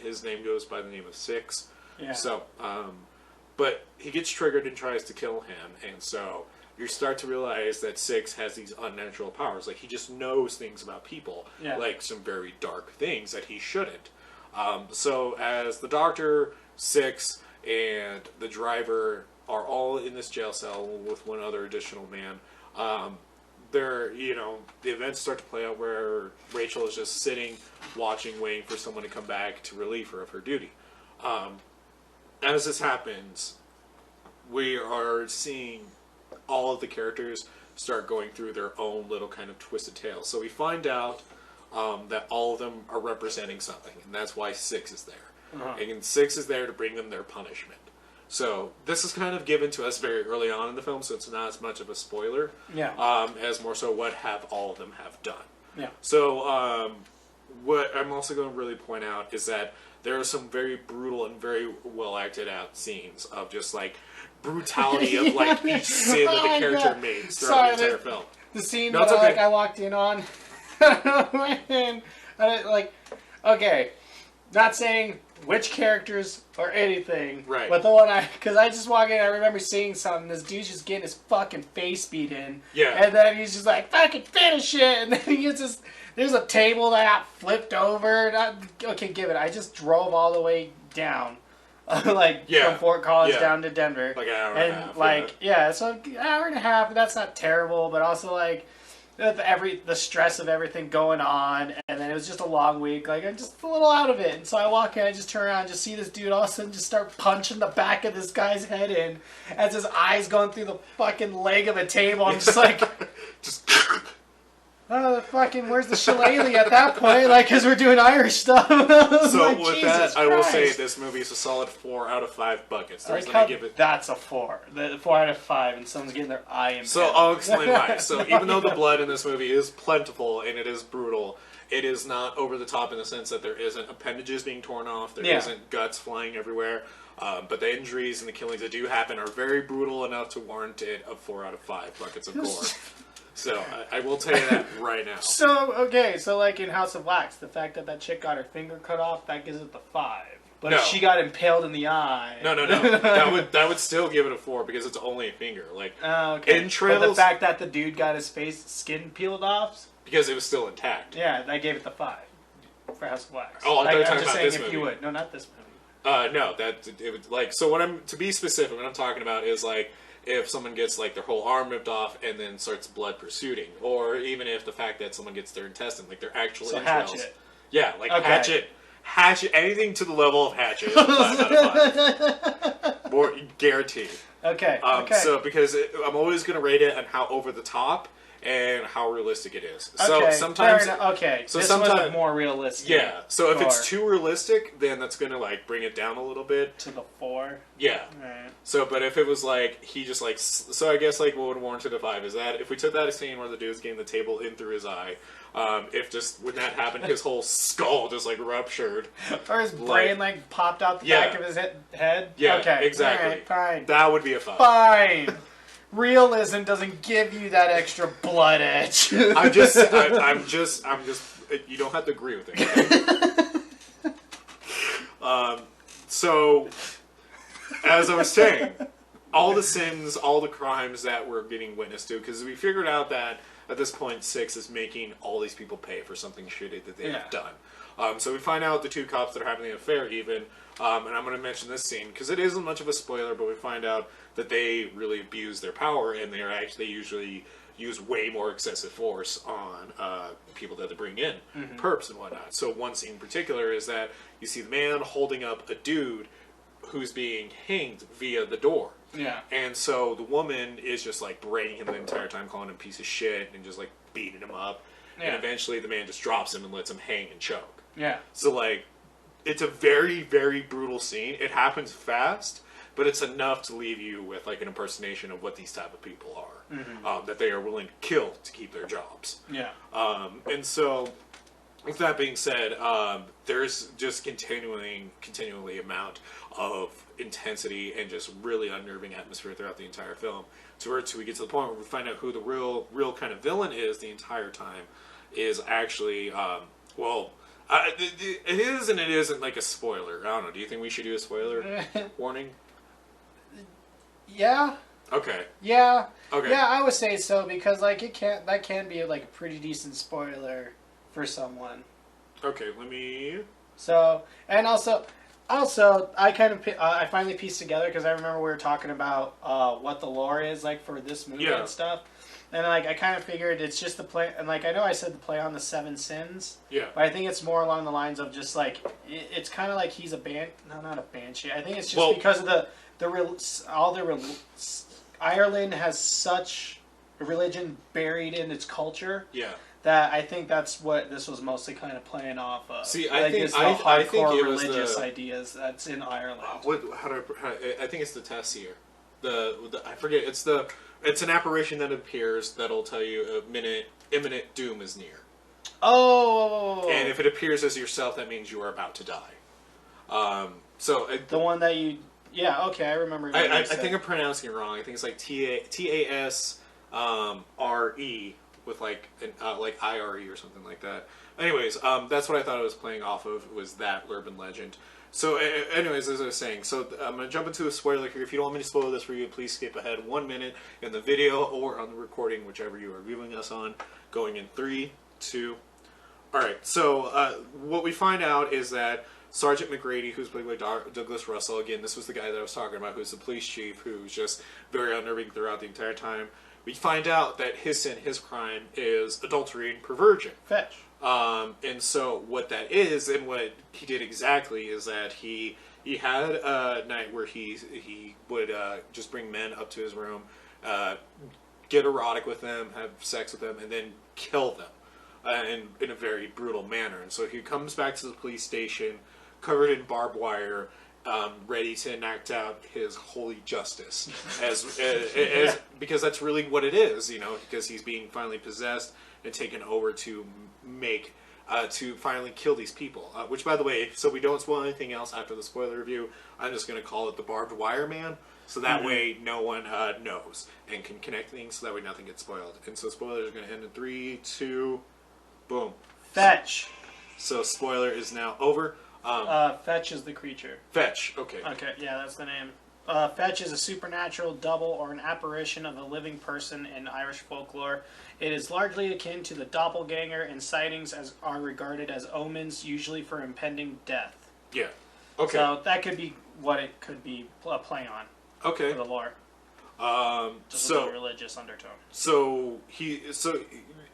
his name goes by the name of Six. Yeah. So, but he gets triggered and tries to kill him, and so you start to realize that Six has these unnatural powers. Like, he just knows things about people, like some very dark things that he shouldn't. So as the doctor, Six, and the driver are all in this jail cell with one other additional man, the events start to play out where Rachel is just sitting, watching, waiting for someone to come back to relieve her of her duty. As this happens, we are seeing all of the characters start going through their own little kind of twisted tales. So we find out that all of them are representing something, and that's why Six is there. And Six is there to bring them their punishment. So this is kind of given to us very early on in the film, so it's not as much of a spoiler as more so what all of them have done. Yeah. So what I'm also going to really point out is that there are some very brutal and very well acted out scenes of just like brutality of like each sin that the character makes throughout the entire film. The scene that I walked in on, and okay, not saying which characters or anything, right? But the one because I just walk in, I remember seeing something. This dude's just getting his fucking face beat in, and then he's just like, "Fucking finish it!" And then he gets this. There's a table that got flipped over. Okay, give it. I just drove all the way down like from Fort Collins down to Denver. Like an hour and a half. Like so an hour and a half. But that's not terrible, but also like the stress of everything going on, and then it was just a long week. Like I'm just a little out of it, and so I walk in, I just turn around, and just see this dude all of a sudden just start punching the back of this guy's head in as his eyes going through the fucking leg of a table. I'm just like, just. oh, where's the shillelagh at that point? Like, because we're doing Irish stuff. So like, with Jesus that, I will say Christ. this movie is a solid 4 out of 5 buckets. I like how that's a 4. The 4 out of 5, and someone's getting their eye impaled. So I'll explain why. So even though the blood in this movie is plentiful and it is brutal, it is not over the top in the sense that there isn't appendages being torn off, there isn't guts flying everywhere. But the injuries and the killings that do happen are very brutal enough to warrant it a 4 out of 5 buckets of gore. So, I will tell you that right now. So, okay, so like in House of Wax, the fact that chick got her finger cut off, that gives it the 5. But if she got impaled in the eye... No. that would still give it a 4 because it's only a finger. Like, okay. entrails... But the fact that the dude got his skin peeled off... Because it was still intact. Yeah, that gave it the 5 for House of Wax. Oh, I thought you were talking I'm just about saying this if movie. You would. No, not this movie. No, it would, like, so to be specific, what I'm talking about is, like, if someone gets, like, their whole arm ripped off and then starts blood protruding, or even if the fact that someone gets their intestine, like, their actual entrails. Hatchet. Yeah, like, Hatchet, anything to the level of Hatchet is 5 out of 5. More, guaranteed. Okay, So, because I'm always going to rate it on how over the top and how realistic it is. So okay, sometimes, so this was more realistic. Yeah. So if it's too realistic, then that's gonna like bring it down a little bit to the 4. Yeah. Right. So, but if it was like he just like, so I guess like what would warrant it a 5 is that if we took that scene where the dude's getting the table in through his eye, if just when that happened, his whole skull just like ruptured, or his brain like popped out the back of his head. Yeah. Okay. Exactly. All right, fine. That would be a 5. Fine. Realism doesn't give you that extra blood edge. I'm just. You don't have to agree with it. So, as I was saying, all the sins, all the crimes that we're getting witness to, because we figured out that at this point, 6 is making all these people pay for something shitty that they have done. So we find out the 2 cops that are having an affair even, and I'm going to mention this scene because it isn't much of a spoiler, but we find out that they really abuse their power and they usually use way more excessive force on people that they bring in, perps and whatnot. So one scene in particular is that you see the man holding up a dude who's being hanged via the door. Yeah. And so the woman is just like berating him the entire time, calling him a piece of shit and just like beating him up. Yeah. And eventually the man just drops him and lets him hang and choke. Yeah. So like, it's a very, very brutal scene. It happens fast, but it's enough to leave you with like an impersonation of what these type of people are, that they are willing to kill to keep their jobs. Yeah. And so, with that being said, there's just continually amount of intensity and just really unnerving atmosphere throughout the entire film. So we get to the point where we find out who the real kind of villain is the entire time is actually, it is and it isn't like a spoiler. I don't know. Do you think we should do a spoiler warning? Yeah. Okay. Yeah. Okay. Yeah, I would say so because like that can be like a pretty decent spoiler for someone. Okay, let me. So and also I kind of I finally pieced together because I remember we were talking about what the lore is like for this movie and stuff. And like I kind of figured it's just the play, and like I know I said the play on the 7 sins. Yeah. But I think it's more along the lines of just like it's kind of like he's a not a banshee. I think it's just because of Ireland has such a religion buried in its culture. Yeah. That I think that's what this was mostly kind of playing off of. See, I think it was religious ideas that's in Ireland. I think it's the Tessier. I forget. It's an apparition that appears that'll tell you imminent doom is near. Oh. And if it appears as yourself, that means you are about to die. The one that you. Yeah. Okay, I remember. I think I'm pronouncing it wrong. I think it's like TASRE with like IRE or something like that. Anyways, that's what I thought it was playing off of, was that urban legend. So, anyways, as I was saying, so I'm going to jump into a spoiler here. If you don't want me to spoil this for you, please skip ahead 1 minute in the video or on the recording, whichever you are viewing us on, going in 3, 2... Alright, so what we find out is that Sergeant McGrady, who's played by Douglas Russell. Again, this was the guy that I was talking about, who's the police chief, who's just very unnerving throughout the entire time. We find out that his sin, his crime, is adultery and perversion. Fetch. And so what that is, and what he did exactly, is that he had a night where he would just bring men up to his room, get erotic with them, have sex with them, and then kill them in a very brutal manner. And so he comes back to the police station, covered in barbed wire, ready to enact out his holy justice, because that's really what it is, because he's being finally possessed and taken over to make to finally kill these people. Which, by the way, so we don't spoil anything else after the spoiler review, I'm just going to call it the Barbed Wire Man, so that way no one knows and can connect things, so that way nothing gets spoiled. And so spoilers are going to end in 3, 2, boom. Fetch. So spoiler is now over. Fetch is the creature. Fetch, okay. Okay, yeah, that's the name. Fetch is a supernatural double or an apparition of a living person in Irish folklore. It is largely akin to the doppelganger, and sightings are regarded as omens, usually for impending death. Yeah. Okay. So that could be what it could be a play on. Okay. For the lore. Just so with a religious undertone.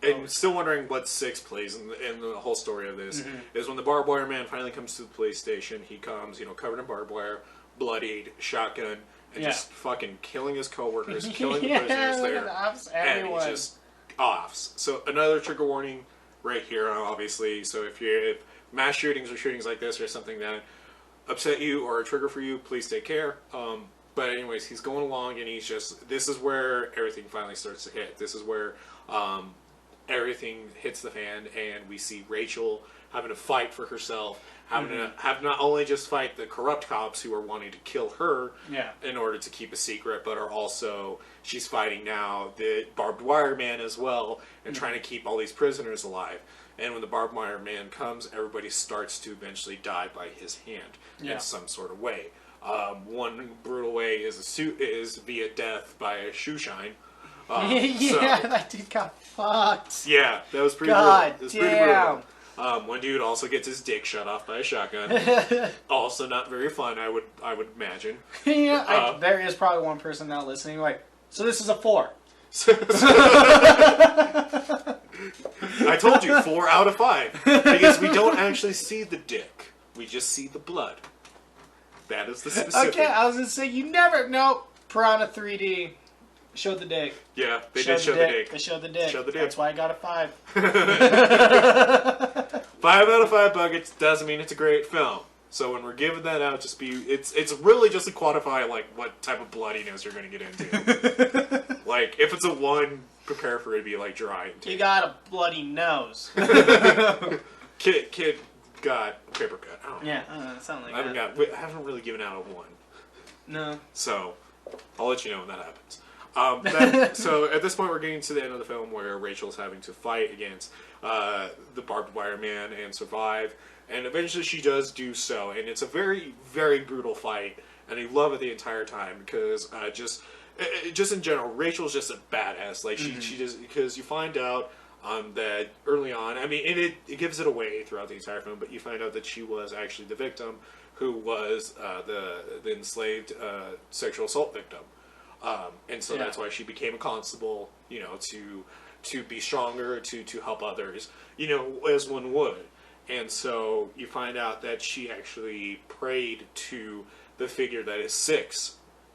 And still wondering what 6 plays in the whole story of this is when the barbed wire man finally comes to the police station. He comes, covered in barbed wire, bloodied, shotgun, and just fucking killing his coworkers, killing the prisoners there, and he just offs. So another trigger warning right here, obviously. So if mass shootings or shootings like this or something that upset you or a trigger for you, please take care. But anyways, he's going along, and this is where everything finally starts to hit. This is where everything hits the fan, and we see Rachel having to fight for herself, having to have not only just fight the corrupt cops who are wanting to kill her in order to keep a secret, but she's fighting now the barbed wire man as well, and trying to keep all these prisoners alive. And when the barbed wire man comes, everybody starts to eventually die by his hand in some sort of way. One brutal way is via death by a shoe shine. That dude got fucked. Yeah, that was pretty God brutal. damn. One dude also gets his dick shut off by a shotgun. Also not very fun, I would imagine. There is probably one person now listening like, so this is a 4. I told you, 4 out of 5. Because we don't actually see the dick. We just see the blood. That is the specific. Okay, I was going to say, Piranha 3D showed the dick. Yeah, they did show the dick. They showed the dick. Showed the dick. That's why I got a 5. 5 out of 5 buckets doesn't mean it's a great film. So when we're giving that out, it's really just to quantify like what type of bloodiness you're going to get into. Like if it's a 1, prepare for it to be like dry. You got a bloody nose. Kid got a paper cut. Something like I haven't really given out a 1. No. So I'll let you know when that happens. So at this point, we're getting to the end of the film where Rachel's having to fight against the barbed wire man and survive, and eventually she does do so, and it's a very, very brutal fight, and I love it the entire time because just in general, Rachel's just a badass. Like she just, because you find out that early on, I mean, it gives it away throughout the entire film, but you find out that she was actually the victim, who was the enslaved sexual assault victim. And so that's why she became a constable, to be stronger, to help others, as one would. And so you find out that she actually prayed to the figure that is 6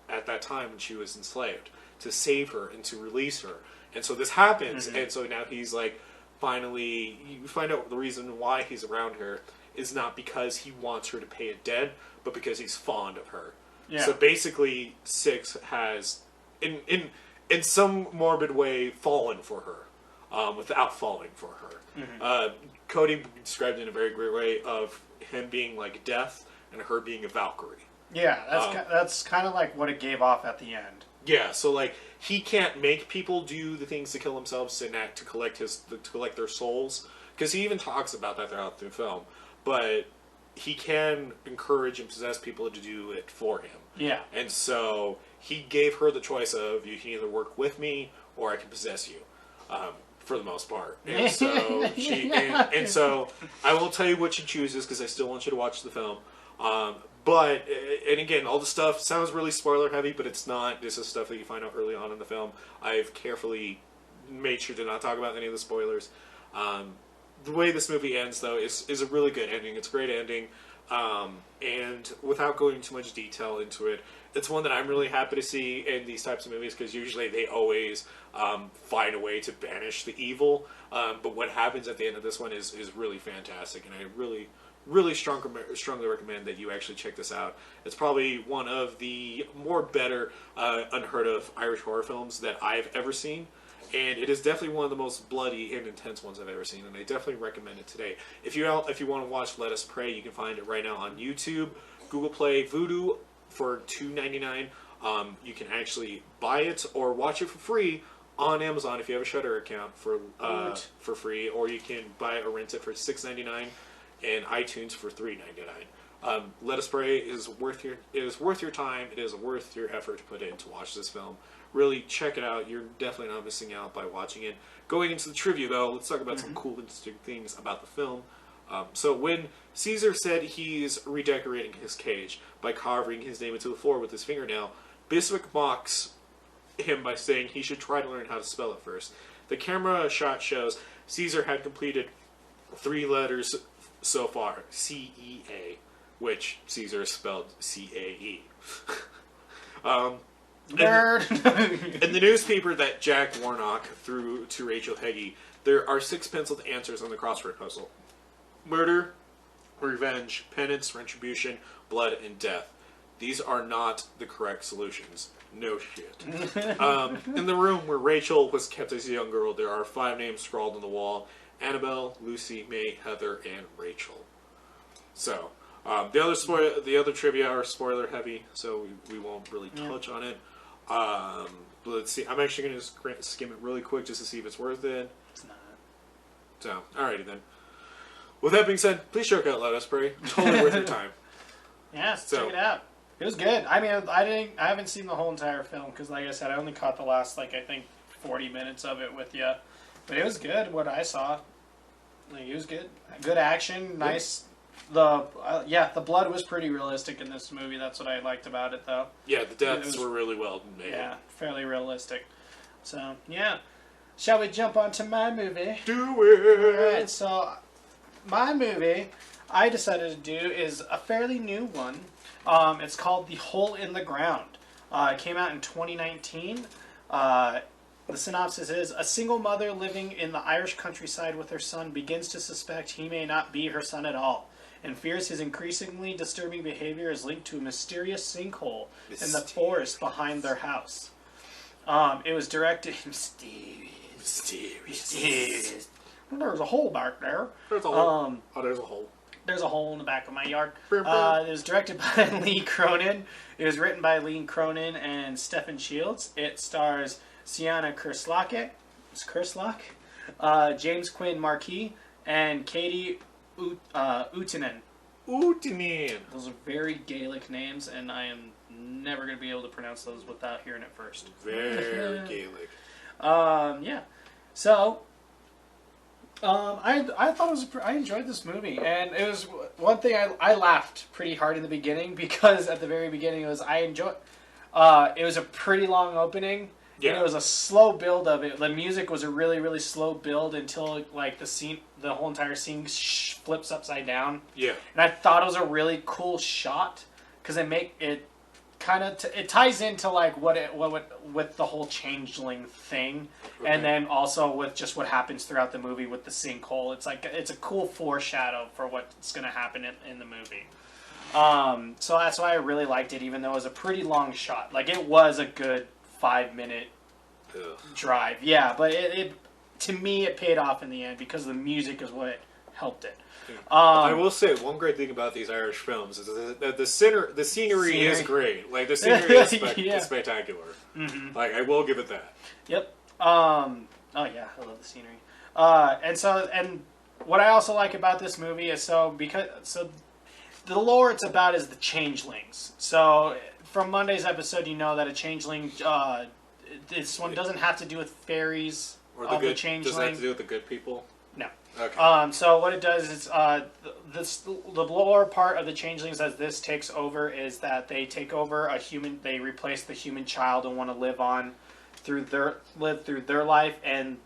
at that time when she was enslaved to save her and to release her. And so this happens, and so now he's like, finally, you find out the reason why he's around her is not because he wants her to pay a debt, but because he's fond of her. Yeah. So basically, 6 has, in some morbid way, fallen for her, without falling for her. Cody described it in a very great way of him being like death and her being a Valkyrie. Yeah, that's kind of like what it gave off at the end. Yeah, so like he can't make people do the things to kill themselves to collect their souls, because he even talks about that throughout the film. But he can encourage and possess people to do it for him. Yeah. And so he gave her the choice of, you can either work with me or I can possess you. for the most part. And so and so I won't tell you what she chooses because I still want you to watch the film. But and again, all the stuff sounds really spoiler heavy, but it's not. This is stuff that you find out early on in the film. I've carefully made sure to not talk about any of the spoilers. The way this movie ends, though, is a really good ending. It's a great ending. And without going too much detail into it, it's one that I'm really happy to see in these types of movies because usually they always find a way to banish the evil. But what happens at the end of this one is really fantastic, and I really strongly recommend that you actually check this out. It's probably one of the more better unheard of Irish horror films that I've ever seen. And it is definitely one of the most bloody and intense ones I've ever seen, and I definitely recommend it today. If you want to watch Let Us Pray, you can find it right now on YouTube, Google Play, Vudu for $2.99. You can actually buy it or watch it for free on Amazon if you have a Shudder account for free, or you can buy it or rent it for $6.99 and iTunes for $3.99. Let Us Pray is worth your time. It is worth your effort to put in to watch this film. Really check it out. You're definitely not missing out by watching it. Going into the trivia, though, let's talk about some cool, interesting things about the film. So when Caesar said he's redecorating his cage by carving his name into the floor with his fingernail, Biswick mocks him by saying he should try to learn how to spell it first. The camera shot shows Caesar had completed 3 letters so far, C-E-A, which Caesar spelled C-A-E. Nerd. In the newspaper that Jack Warnock threw to Rachel Heggie, there are 6 penciled answers on the crossword puzzle. Murder, revenge, penance, retribution, blood, and death. These are not the correct solutions. No shit. In the room where Rachel was kept as a young girl, there are 5 names scrawled on the wall. Annabelle, Lucy, May, Heather, and Rachel. So, the other trivia are spoiler heavy, so we won't really touch on it. But let's see. I'm actually going to skim it really quick just to see if it's worth it. It's not. So, alrighty then. With that being said, please check out Let Us Pray. Totally worth your time. Yes, check it out. It was good. I mean, I haven't seen the whole entire film because, like I said, I only caught the last 40 minutes of it with you. But it was good. What I saw, it was good. Good action, nice. The blood was pretty realistic in this movie. That's what I liked about it, though. Yeah, the deaths were really well made. Yeah, fairly realistic. So yeah, shall we jump on to my movie? Do it. All right. So my movie I decided to do is a fairly new one. It's called The Hole in the Ground. It came out in 2019. The synopsis is, a single mother living in the Irish countryside with her son begins to suspect he may not be her son at all, and fears his increasingly disturbing behavior is linked to a mysterious sinkhole in the forest behind their house. It was directed... Mysterious. There's a hole back there. There's a hole. There's a hole. There's a hole in the back of my yard. It was directed by Lee Cronin. It was written by Lee Cronin and Stephen Shields. It stars Sienna Kerslake, James Quinn Marquis, and Katie Uutinen. Those are very Gaelic names, and I am never going to be able to pronounce those without hearing it first. Very Gaelic. Yeah. So, I thought it was I enjoyed this movie, and it was one thing I laughed pretty hard in the beginning because at the very beginning it was a pretty long opening. Yeah. And it was a slow build of it. The music was a really, really slow build until the whole entire scene flips upside down. Yeah. And I thought it was a really cool shot because it ties into with the whole changeling thing, okay. And then also with just what happens throughout the movie with the sinkhole. It's a cool foreshadow for what's going to happen in the movie. So that's why I really liked it, even though it was a pretty long shot. It was a good 5-minute drive. Yeah, but it to me it paid off in the end because the music is what helped it. I will say one great thing about these Irish films is that the scenery is great. The scenery is spectacular. Mm-hmm. I will give it that. Yep. Oh yeah, I love the scenery. And what I also like about this movie is the lore it's about is the changelings. So from Monday's episode, you know that a changeling. This one doesn't have to do with fairies Or of the does that have changeling. to do with the good people? No. Okay. So what it does is the lower part of the changelings as this takes over is that they take over a human. They replace the human child and want to live through their life, and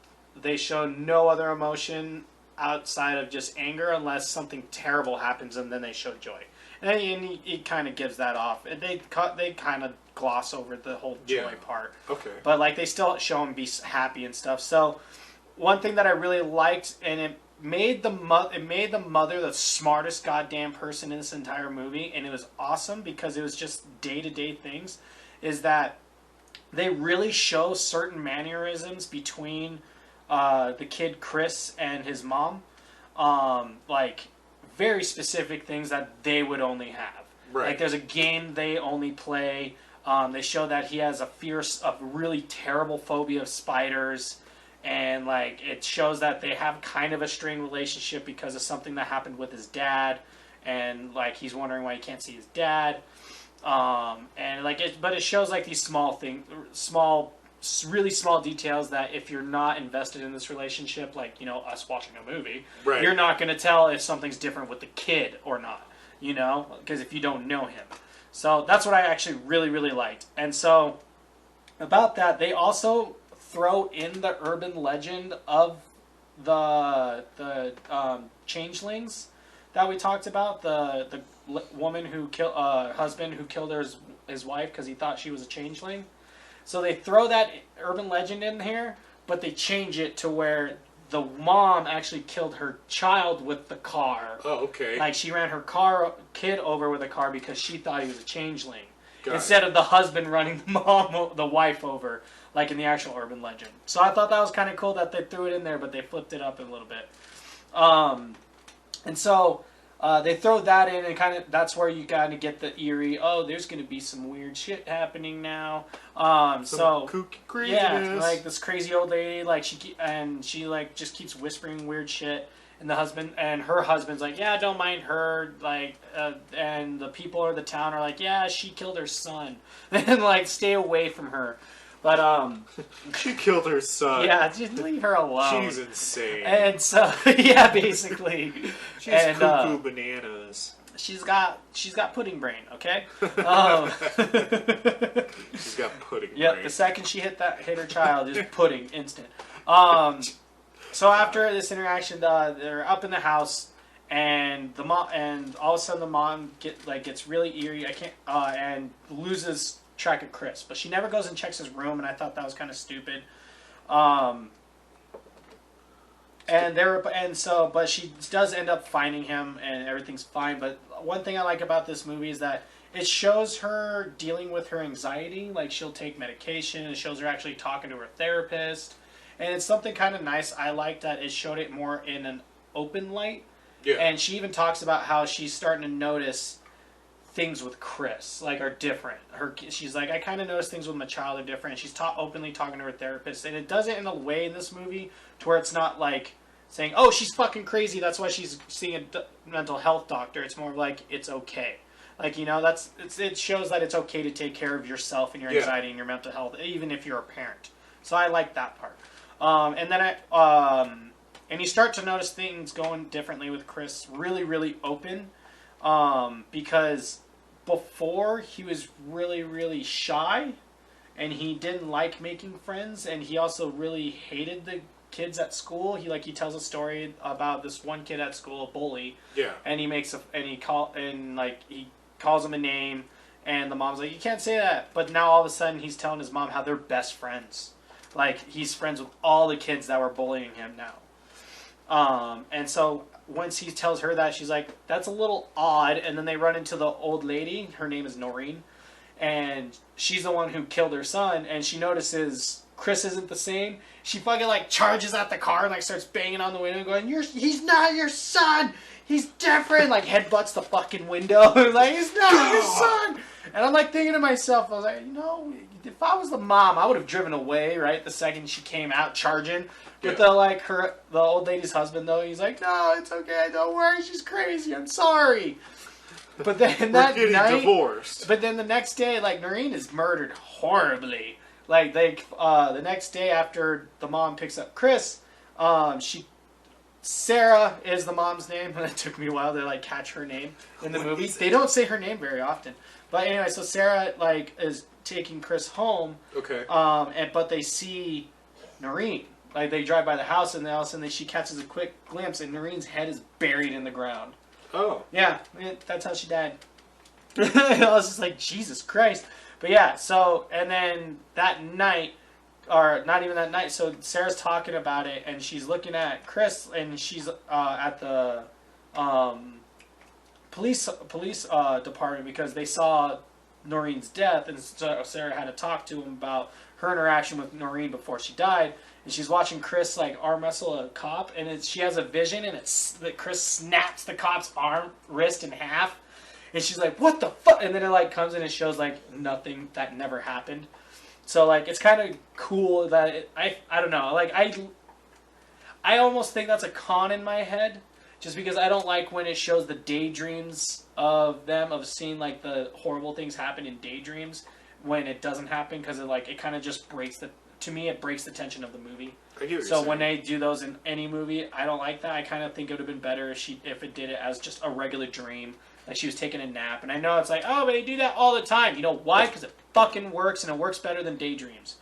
they show no other emotion outside of just anger unless something terrible happens, and then they show joy. And he kind of gives that off. They kind of gloss over the whole joy part. Okay. But like they still show him be happy and stuff. So one thing that I really liked, and it made the mother the smartest goddamn person in this entire movie, and it was awesome because it was just day-to-day things, is that they really show certain mannerisms between the kid Chris and his mom, like very specific things that they would only have. Right. Like there's a game they only play. They show that he has a really terrible phobia of spiders, and like it shows that they have kind of a strained relationship because of something that happened with his dad, and like he's wondering why he can't see his dad. And like but it shows like these really small details that if you're not invested in this relationship, like, you know, us watching a movie, right, you're not going to tell if something's different with the kid or not, you know, because if you don't know him. So that's what I actually really, really liked. And so about that, they also throw in the urban legend of the changelings that we talked about, the woman who husband who killed his wife because he thought she was a changeling. So they throw that urban legend in here, but they change it to where the mom actually killed her child with the car. Oh, okay. Like she ran her kid over with a car because she thought he was a changeling. Instead of the husband running the wife over, like in the actual urban legend. So I thought that was kind of cool that they threw it in there, but they flipped it up a little bit. And so they throw that in, and kind of that's where you kind of get the eerie. Oh, there's going to be some weird shit happening now. So kooky craziness. Yeah, like this crazy old lady, like she like just keeps whispering weird shit. And her husband's like, yeah, don't mind her, like, and the people of the town are like, yeah, she killed her son, and like, stay away from her. But she killed her son. Yeah, just leave her alone. She's insane. And so, yeah, basically, she's cuckoo bananas. She's got pudding brain, okay? She's got pudding brain. Yep, the second she hit her child, is pudding instant. So after this interaction, they're up in the house, and the mom, and all of a sudden the mom gets really eerie. And loses track of Chris, but she never goes and checks his room, and I thought that was kind of stupid. But she does end up finding him, and everything's fine. But one thing I like about this movie is that it shows her dealing with her anxiety. Like she'll take medication. It shows her actually talking to her therapist. And it's something kind of nice. I like that it showed it more in an open light. Yeah. And she even talks about how she's starting to notice things with Chris, like, are different. She's like, I kind of notice things with my child are different. She's openly talking to her therapist. And it does it in a way in this movie to where it's not like saying, oh, she's fucking crazy, that's why she's seeing a mental health doctor. It's more like, it's okay. Like, you know, it shows that it's okay to take care of yourself and your anxiety and your mental health, even if you're a parent. So I like that part. And then and you start to notice things going differently with Chris, really, really open, because before he was really, really shy, and he didn't like making friends, and he also really hated the kids at school. He tells a story about this one kid at school, a bully, and he calls him a name, and the mom's like, you can't say that. But now all of a sudden he's telling his mom how they're best friends. Like, he's friends with all the kids that were bullying him now. And so once he tells her that, she's like, that's a little odd. And then they run into the old lady. Her name is Noreen. And she's the one who killed her son. And she notices Chris isn't the same. She fucking, charges at the car and, starts banging on the window going, he's not your son! He's different! Headbutts the fucking window. He's not your son! And I'm, thinking to myself, I was like, if I was the mom, I would have driven away, right? The second she came out charging. But the old lady's husband, though, he's like, no, it's okay, don't worry, she's crazy, I'm sorry. But then We're getting divorced. But then the next day, Noreen is murdered horribly. like the next day after the mom picks up Chris, Sarah is the mom's name, and it took me a while to like catch her name in the movie. They don't say her name very often, but anyway, so Sarah like is taking Chris home. Okay. But they see Noreen. Like they drive by the house, and then all of a sudden she catches a quick glimpse, and Noreen's head is buried in the ground. Oh. Yeah, that's how she died. I was just like, Jesus Christ. But yeah, so, and then that night, or not even that night, so Sarah's talking about it, and she's looking at Chris, and she's at the police department because they saw Noreen's death, and so Sarah had to talk to him about her interaction with Noreen before she died, and she's watching Chris like arm wrestle a cop, and she has a vision, and it's that Chris snaps the cop's wrist in half, and she's like, "What the fuck?" And then it like comes in and shows like nothing that never happened. So like it's kind of cool that I don't know, like I almost think that's a con in my head, just because I don't like when it shows the daydreams of them, of seeing like the horrible things happen in daydreams when it doesn't happen, because it kind of just breaks it breaks the tension of the movie. I get what you're so saying. When they do those in any movie, I don't like that. I kind of think it would have been better if it did it as just a regular dream, like she was taking a nap. And I know it's like, oh, but they do that all the time. You know why? Because it fucking works, and it works better than daydreams.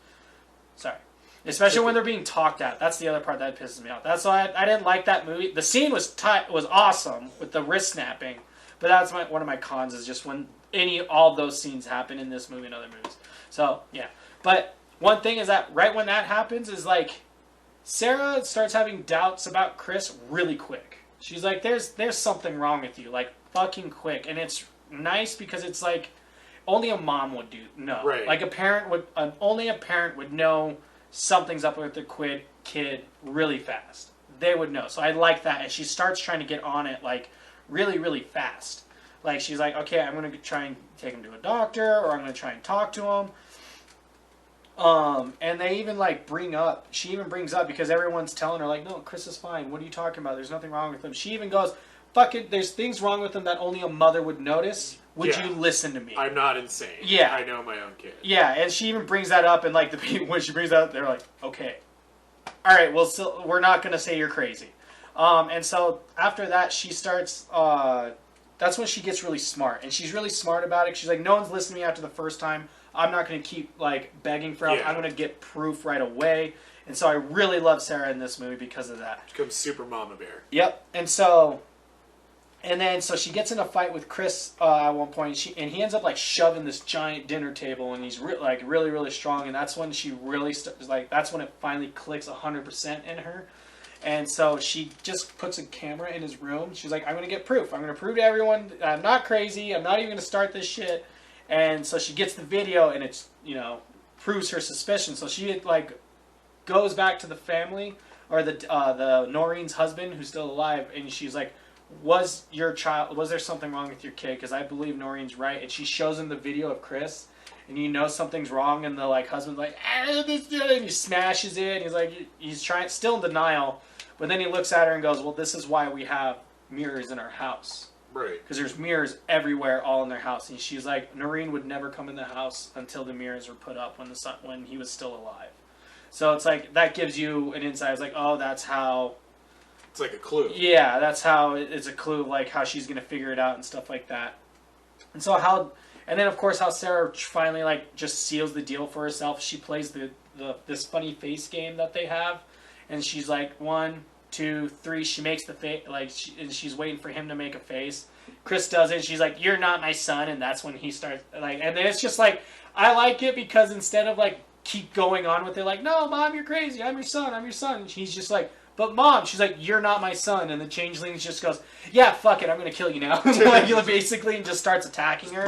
Sorry. Especially when they're being talked at. That's the other part that pisses me off. That's why I didn't like that movie. The scene was awesome with the wrist snapping, but that's one of my cons, is just when all of those scenes happen in this movie and other movies. So yeah, but one thing is that right when that happens is like Sarah starts having doubts about Chris really quick. She's like, "There's something wrong with you, like fucking quick," and it's nice because it's like only a mom would know. Right. Like only a parent would know something's up with their kid really fast. They would know. So I like that. And she starts trying to get on it like really, really fast. Like she's like, okay, I'm going to try and take him to a doctor, or I'm going to try and talk to him. And they even like she even brings up, because everyone's telling her like, no, Chris is fine. What are you talking about? There's nothing wrong with him. She even goes, fuck it, there's things wrong with him that only a mother would notice. Would you listen to me? I'm not insane. Yeah. I know my own kid. Yeah, and she even brings that up, and like the people, when she brings that up, they're like, okay, all right, well, we're not gonna say you're crazy. And so after that, she starts. That's when she gets really smart, and she's really smart about it. She's like, no one's listening to me after the first time. I'm not gonna keep like begging for help. I'm gonna get proof right away. And so I really love Sarah in this movie because of that. Becomes super mama bear. Yep, and so. And then, so she gets in a fight with Chris at one point, and he ends up like shoving this giant dinner table, and he's really, really strong. And that's when she really that's when it finally clicks 100% in her. And so she just puts a camera in his room. She's like, I'm going to get proof. I'm going to prove to everyone that I'm not crazy. I'm not even going to start this shit. And so she gets the video, and it's, proves her suspicion. So she like goes back to the family, or the Noreen's husband, who's still alive, and she's like, was there something wrong with your kid? Because I believe Noreen's right. And she shows him the video of Chris, and something's wrong, and the like husband's like, and he smashes it, and he's like, he's still in denial, but then he looks at her and goes, well, this is why we have mirrors in our house. Right. Because there's mirrors everywhere, all in their house. And she's like, Noreen would never come in the house until the mirrors were put up when he was still alive. So it's like, that gives you an insight. It's like, oh, that's how... It's like a clue. Yeah, that's how it's a clue, like how she's going to figure it out and stuff like that. And so and then of course how Sarah finally like just seals the deal for herself. She plays this funny face game that they have, and she's like 1, 2, 3. She makes the face, and she's waiting for him to make a face. Chris does it. She's like, "You're not my son," and that's when he starts like. And then it's just like, I like it because instead of like keep going on with it, like, "No, Mom, you're crazy. I'm your son. I'm your son." And he's just like, "But Mom," she's like, "You're not my son." And the Changelings just goes, "Yeah, fuck it, I'm going to kill you now." Like, basically, and just starts attacking her.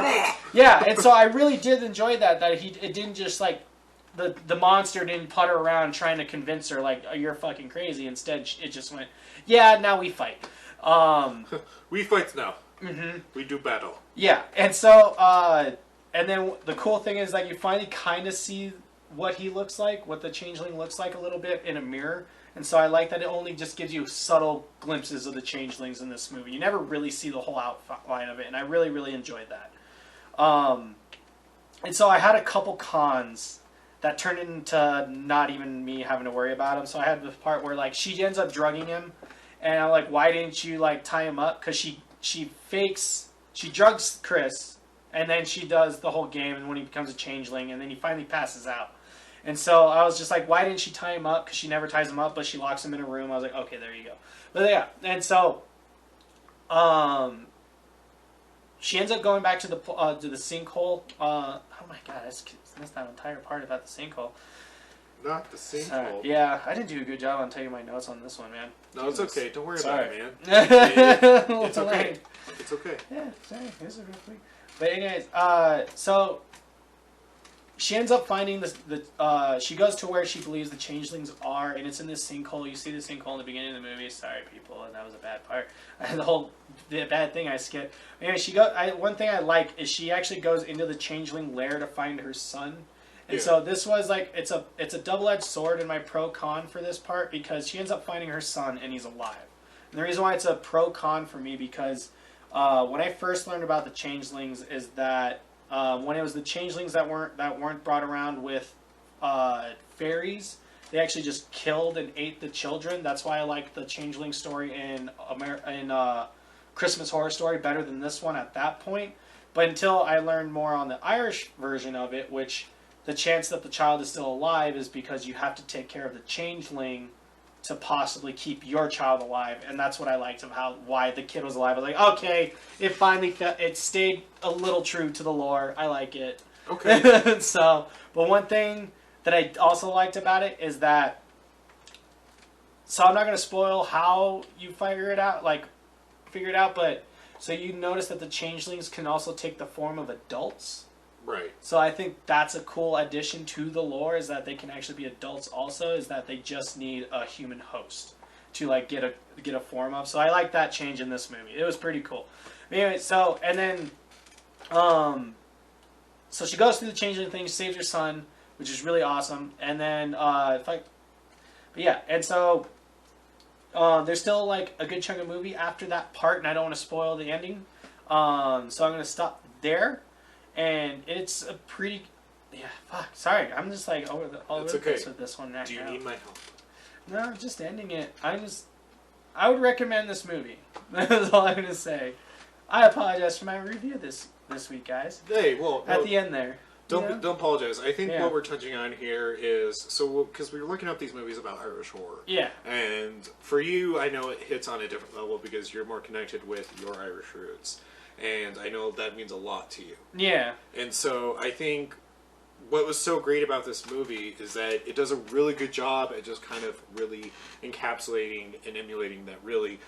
Yeah, and so I really did enjoy that it didn't just, like, the monster didn't putter around trying to convince her, like, oh, you're fucking crazy. Instead, it just went, yeah, now we fight. We fight now. Mm-hmm. We do battle. Yeah, and so, and then the cool thing is that you finally kind of see what he looks like, what the Changeling looks like a little bit in a mirror. And so I like that it only just gives you subtle glimpses of the Changelings in this movie. You never really see the whole outline of it, and I really, really enjoyed that. And so I had a couple cons that turned into not even me having to worry about him. So I had the part where like she ends up drugging him, and I'm like, why didn't you like tie him up? Because she drugs Chris, and then she does the whole game, and when he becomes a changeling, and then he finally passes out. And so I was just like, why didn't she tie him up? Because she never ties him up, but she locks him in a room. I was like, okay, there you go. But yeah, and so she ends up going back to the sinkhole. Oh my god, I missed that entire part about the sinkhole. Not the sinkhole. Yeah, I didn't do a good job on taking my notes on this one, man. No, it's okay. Don't worry about it, man. It's okay. It's okay. Yeah, sorry. This is real quick. But anyways, so she ends up finding she goes to where she believes the changelings are, and it's in this sinkhole. You see the sinkhole in the beginning of the movie. Sorry, people, and that was a bad part. The bad thing I skipped. Anyway, one thing I like is she actually goes into the changeling lair to find her son. And so this was like, it's a double-edged sword in my pro-con for this part, because she ends up finding her son and he's alive. And the reason why it's a pro-con for me, because when I first learned about the changelings is that when it was the changelings that weren't brought around with fairies, they actually just killed and ate the children. That's why I like the changeling story in Christmas Horror Story better than this one at that point. But until I learned more on the Irish version of it, which the chance that the child is still alive is because you have to take care of the changeling to possibly keep your child alive, and that's what I liked of why the kid was alive. I was like, okay, it finally it stayed a little true to the lore. I like it. Okay. But one thing that I also liked about it is that, so I'm not going to spoil how you figure it out, but so you notice that the changelings can also take the form of adults. Right. So I think that's a cool addition to the lore, is that they can actually be adults also, is that they just need a human host to like get a form of. So I like that change in this movie. It was pretty cool. Anyway, so she goes through the changeling thing, saves her son, which is really awesome. And then there's still like a good chunk of movie after that part, and I don't want to spoil the ending. So I'm going to stop there. And it's a pretty, sorry, I'm just like over the place with this one right now. Do you need my help? No, just ending it. I would recommend this movie. That's all I'm gonna say. I apologize for my review this week, guys. Hey, well, at the end there. Don't apologize. I think what we're touching on here is because we were looking up these movies about Irish horror. Yeah. And for you, I know it hits on a different level because you're more connected with your Irish roots. And I know that means a lot to you. Yeah. And so I think what was so great about this movie is that it does a really good job at just kind of really encapsulating and emulating that really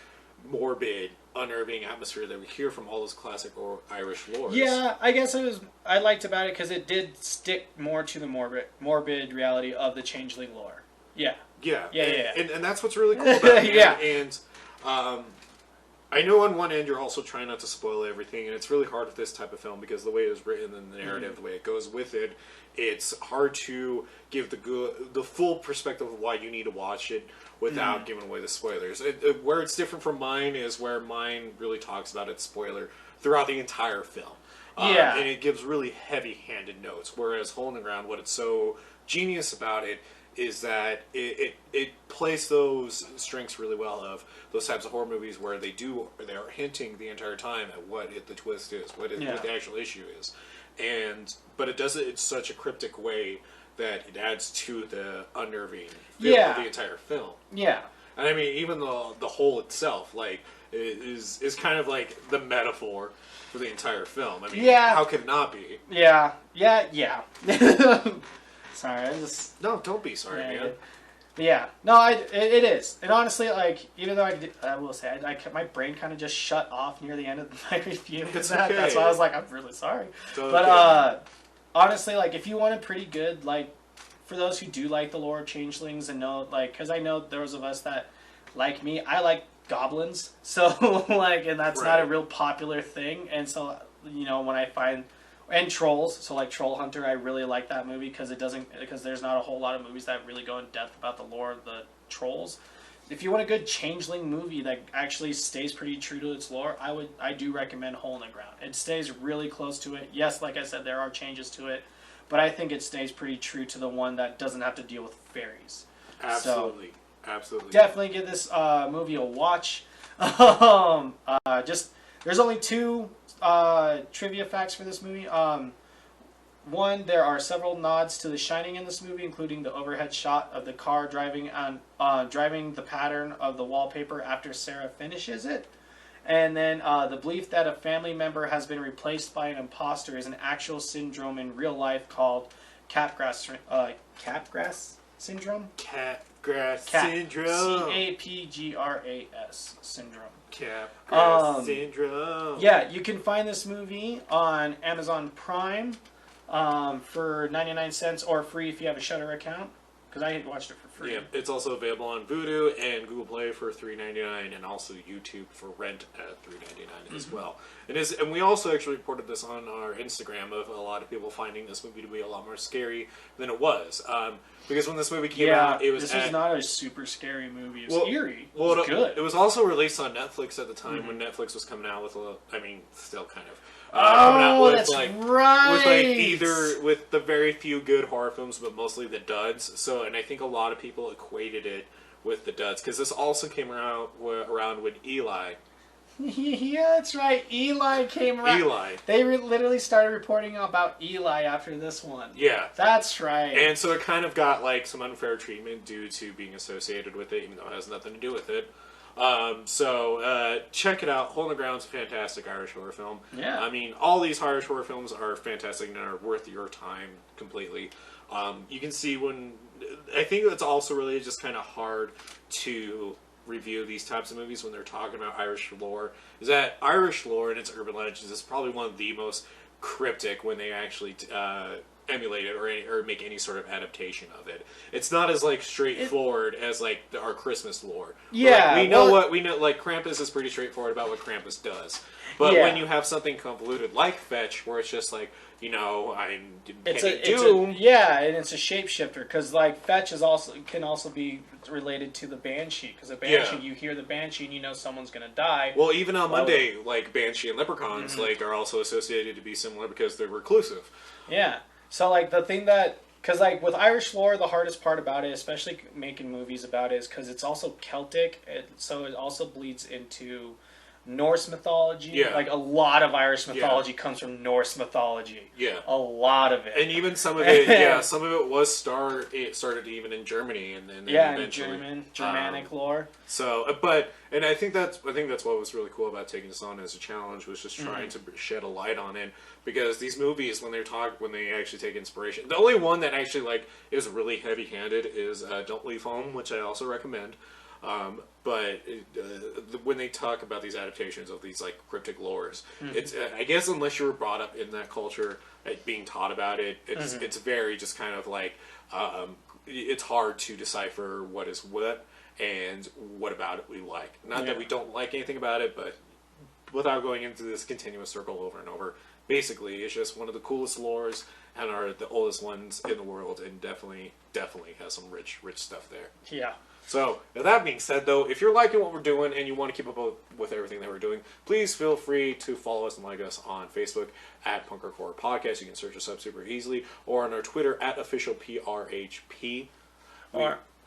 morbid, unnerving atmosphere that we hear from all those classic Irish lores. Yeah, I guess I liked about it because it did stick more to the morbid reality of the changeling lore. Yeah. Yeah. Yeah. And that's what's really cool about it. Yeah. And I know on one end you're also trying not to spoil everything, and it's really hard with this type of film because the way it was written and the narrative, the way it goes with it, it's hard to give the full perspective of why you need to watch it without giving away the spoilers. Where it's different from mine is where mine really talks about its spoiler throughout the entire film. And it gives really heavy-handed notes, whereas Hole in the Ground, what it's so genius about it is that it plays those strengths really well of those types of horror movies where they are hinting the entire time at what the twist is, what the actual issue is, but it does it in such a cryptic way that it adds to the unnerving feel of the entire film. Yeah, and I mean even the hole itself, like, is kind of like the metaphor for the entire film. I mean, how could it not be? Yeah. Sorry, No, don't be sorry, man. Yeah, no, it is. And honestly, like, even though I will say, my brain kind of just shut off near the end of my review. That's why I was like, I'm really sorry. But honestly, like, if you want a pretty good, like, for those who do like the lore of changelings and know, like, because I know those of us that, like me, I like goblins. So, like, and that's not a real popular thing. And so, you know, when I find... And trolls, so like Troll Hunter, I really like that movie because there's not a whole lot of movies that really go in depth about the lore of the trolls. If you want a good changeling movie that actually stays pretty true to its lore, I do recommend Hole in the Ground. It stays really close to it. Yes, like I said, there are changes to it, but I think it stays pretty true to the one that doesn't have to deal with fairies. Absolutely. Absolutely. Definitely give this movie a watch. There's only 2 trivia facts for this movie. One, there are several nods to The Shining in this movie, including the overhead shot of the car driving the pattern of the wallpaper after Sarah finishes it. And then the belief that a family member has been replaced by an imposter is an actual syndrome in real life called Capgras syndrome. Capgras syndrome. CAPGRAS syndrome. Capgras syndrome. Yeah, you can find this movie on Amazon Prime for 99 cents or free if you have a Shudder account. Because I watched it for free. Yeah, it's also available on Vudu and Google Play for $3.99, and also YouTube for rent at $3.99 as well. And we also actually reported this on our Instagram of a lot of people finding this movie to be a lot more scary than it was. Because when this movie came out, it was this was not a super scary movie. It was eerie. It was good. It was also released on Netflix at the time when Netflix was coming out with still kind of. That's right. With the very few good horror films, but mostly the duds. So, and I think a lot of people equated it with the duds because this also came around when Eli. Yeah, that's right. Eli came around. Eli. They literally started reporting about Eli after this one. Yeah, that's right. And so it kind of got like some unfair treatment due to being associated with it, even though it has nothing to do with it. Check it out. Hole in the Ground's a fantastic Irish horror film. Yeah. I mean, all these Irish horror films are fantastic and are worth your time completely. You can see when... I think that's also really just kind of hard to review these types of movies when they're talking about Irish lore. Is that Irish lore and its urban legends is probably one of the most cryptic when they actually... emulate it or make any sort of adaptation of it. It's not as like straightforward as like our Christmas lore. Yeah, we know. Like Krampus is pretty straightforward about what Krampus does. But when you have something convoluted like Fetch, where it's just like I'm Doom. And it's a shapeshifter because like Fetch can also be related to the Banshee because a Banshee you hear the Banshee and you know someone's gonna die. Well, even on Monday, like Banshee and Leprechauns are also associated to be similar because they're reclusive. Yeah. So, like, the thing that... Because, like, with Irish lore, the hardest part about it, especially making movies about it, is because it's also Celtic, so it also bleeds into Norse mythology. Yeah. Like, a lot of Irish mythology comes from Norse mythology. Yeah. A lot of it. And even some of it, some of it was started even in Germany, and then eventually... Germanic lore. So, and I think that's what was really cool about taking this on as a challenge was just trying to shed a light on it, because these movies when they actually take inspiration, the only one that actually is really heavy-handed is Don't Leave Home, which I also recommend. When they talk about these adaptations of these cryptic lores, it's I guess unless you were brought up in that culture, being taught about it, it's very just kind of it's hard to decipher what is what and what about it we like. Not that we don't like anything about it, but without going into this continuous circle over and over, basically it's just one of the coolest lores and are the oldest ones in the world, and definitely has some rich stuff there. Yeah. So, now that being said, though, if you're liking what we're doing and you want to keep up with everything that we're doing, please feel free to follow us and like us on Facebook at punkrockhorrorpodcast. You can search us up super easily, or on our Twitter at officialprhp.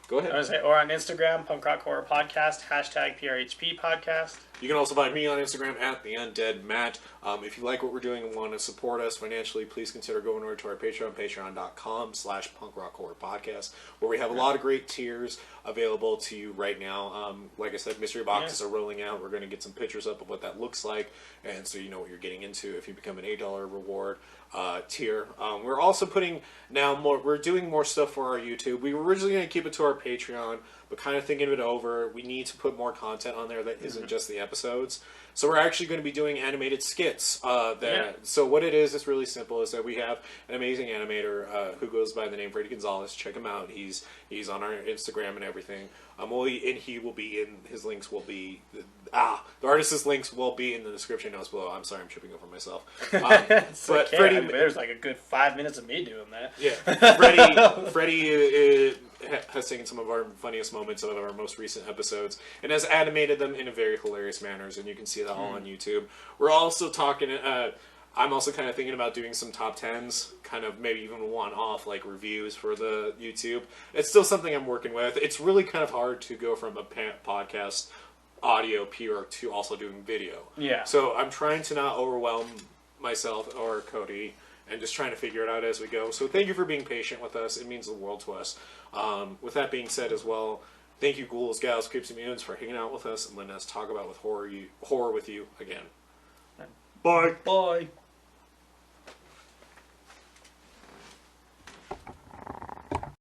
Go ahead. Or on Instagram, punkrockhorrorpodcast, #PRHP podcast. You can also find me on Instagram at TheUndeadMatt. If you like what we're doing and want to support us financially, please consider going over to our Patreon, patreon.com/punkrockhorrorpodcast, where we have a lot of great tiers available to you right now. Like I said, mystery boxes are rolling out. We're going to get some pictures up of what that looks like, and so you know what you're getting into if you become an $8 reward tier. We're also we're doing more stuff for our YouTube. We were originally going to keep it to our Patreon, but kind of thinking it over, we need to put more content on there that isn't just the episodes. So we're actually going to be doing animated skits. So what it is really simple, is that we have an amazing animator who goes by the name Freddie Gonzalez. Check him out. He's on our Instagram and everything. His links will be the artist's links will be in the description notes below. I'm sorry, I'm tripping over myself. But Freddie, there's a good 5 minutes of me doing that. Yeah, Freddie has taken some of our funniest moments of our most recent episodes and has animated them in a very hilarious manners, and you can see that all on YouTube. We're also talking. I'm also kind of thinking about doing some top 10s, kind of maybe even one-off like reviews for the YouTube. It's still something I'm working with. It's really kind of hard to go from a podcast audio pure to also doing video. Yeah. So I'm trying to not overwhelm myself or Cody and just trying to figure it out as we go. So thank you for being patient with us. It means the world to us. With that being said as well, thank you, ghouls, gals, creeps, and mutants, for hanging out with us and letting us talk about horror with you again. Bye. Bye.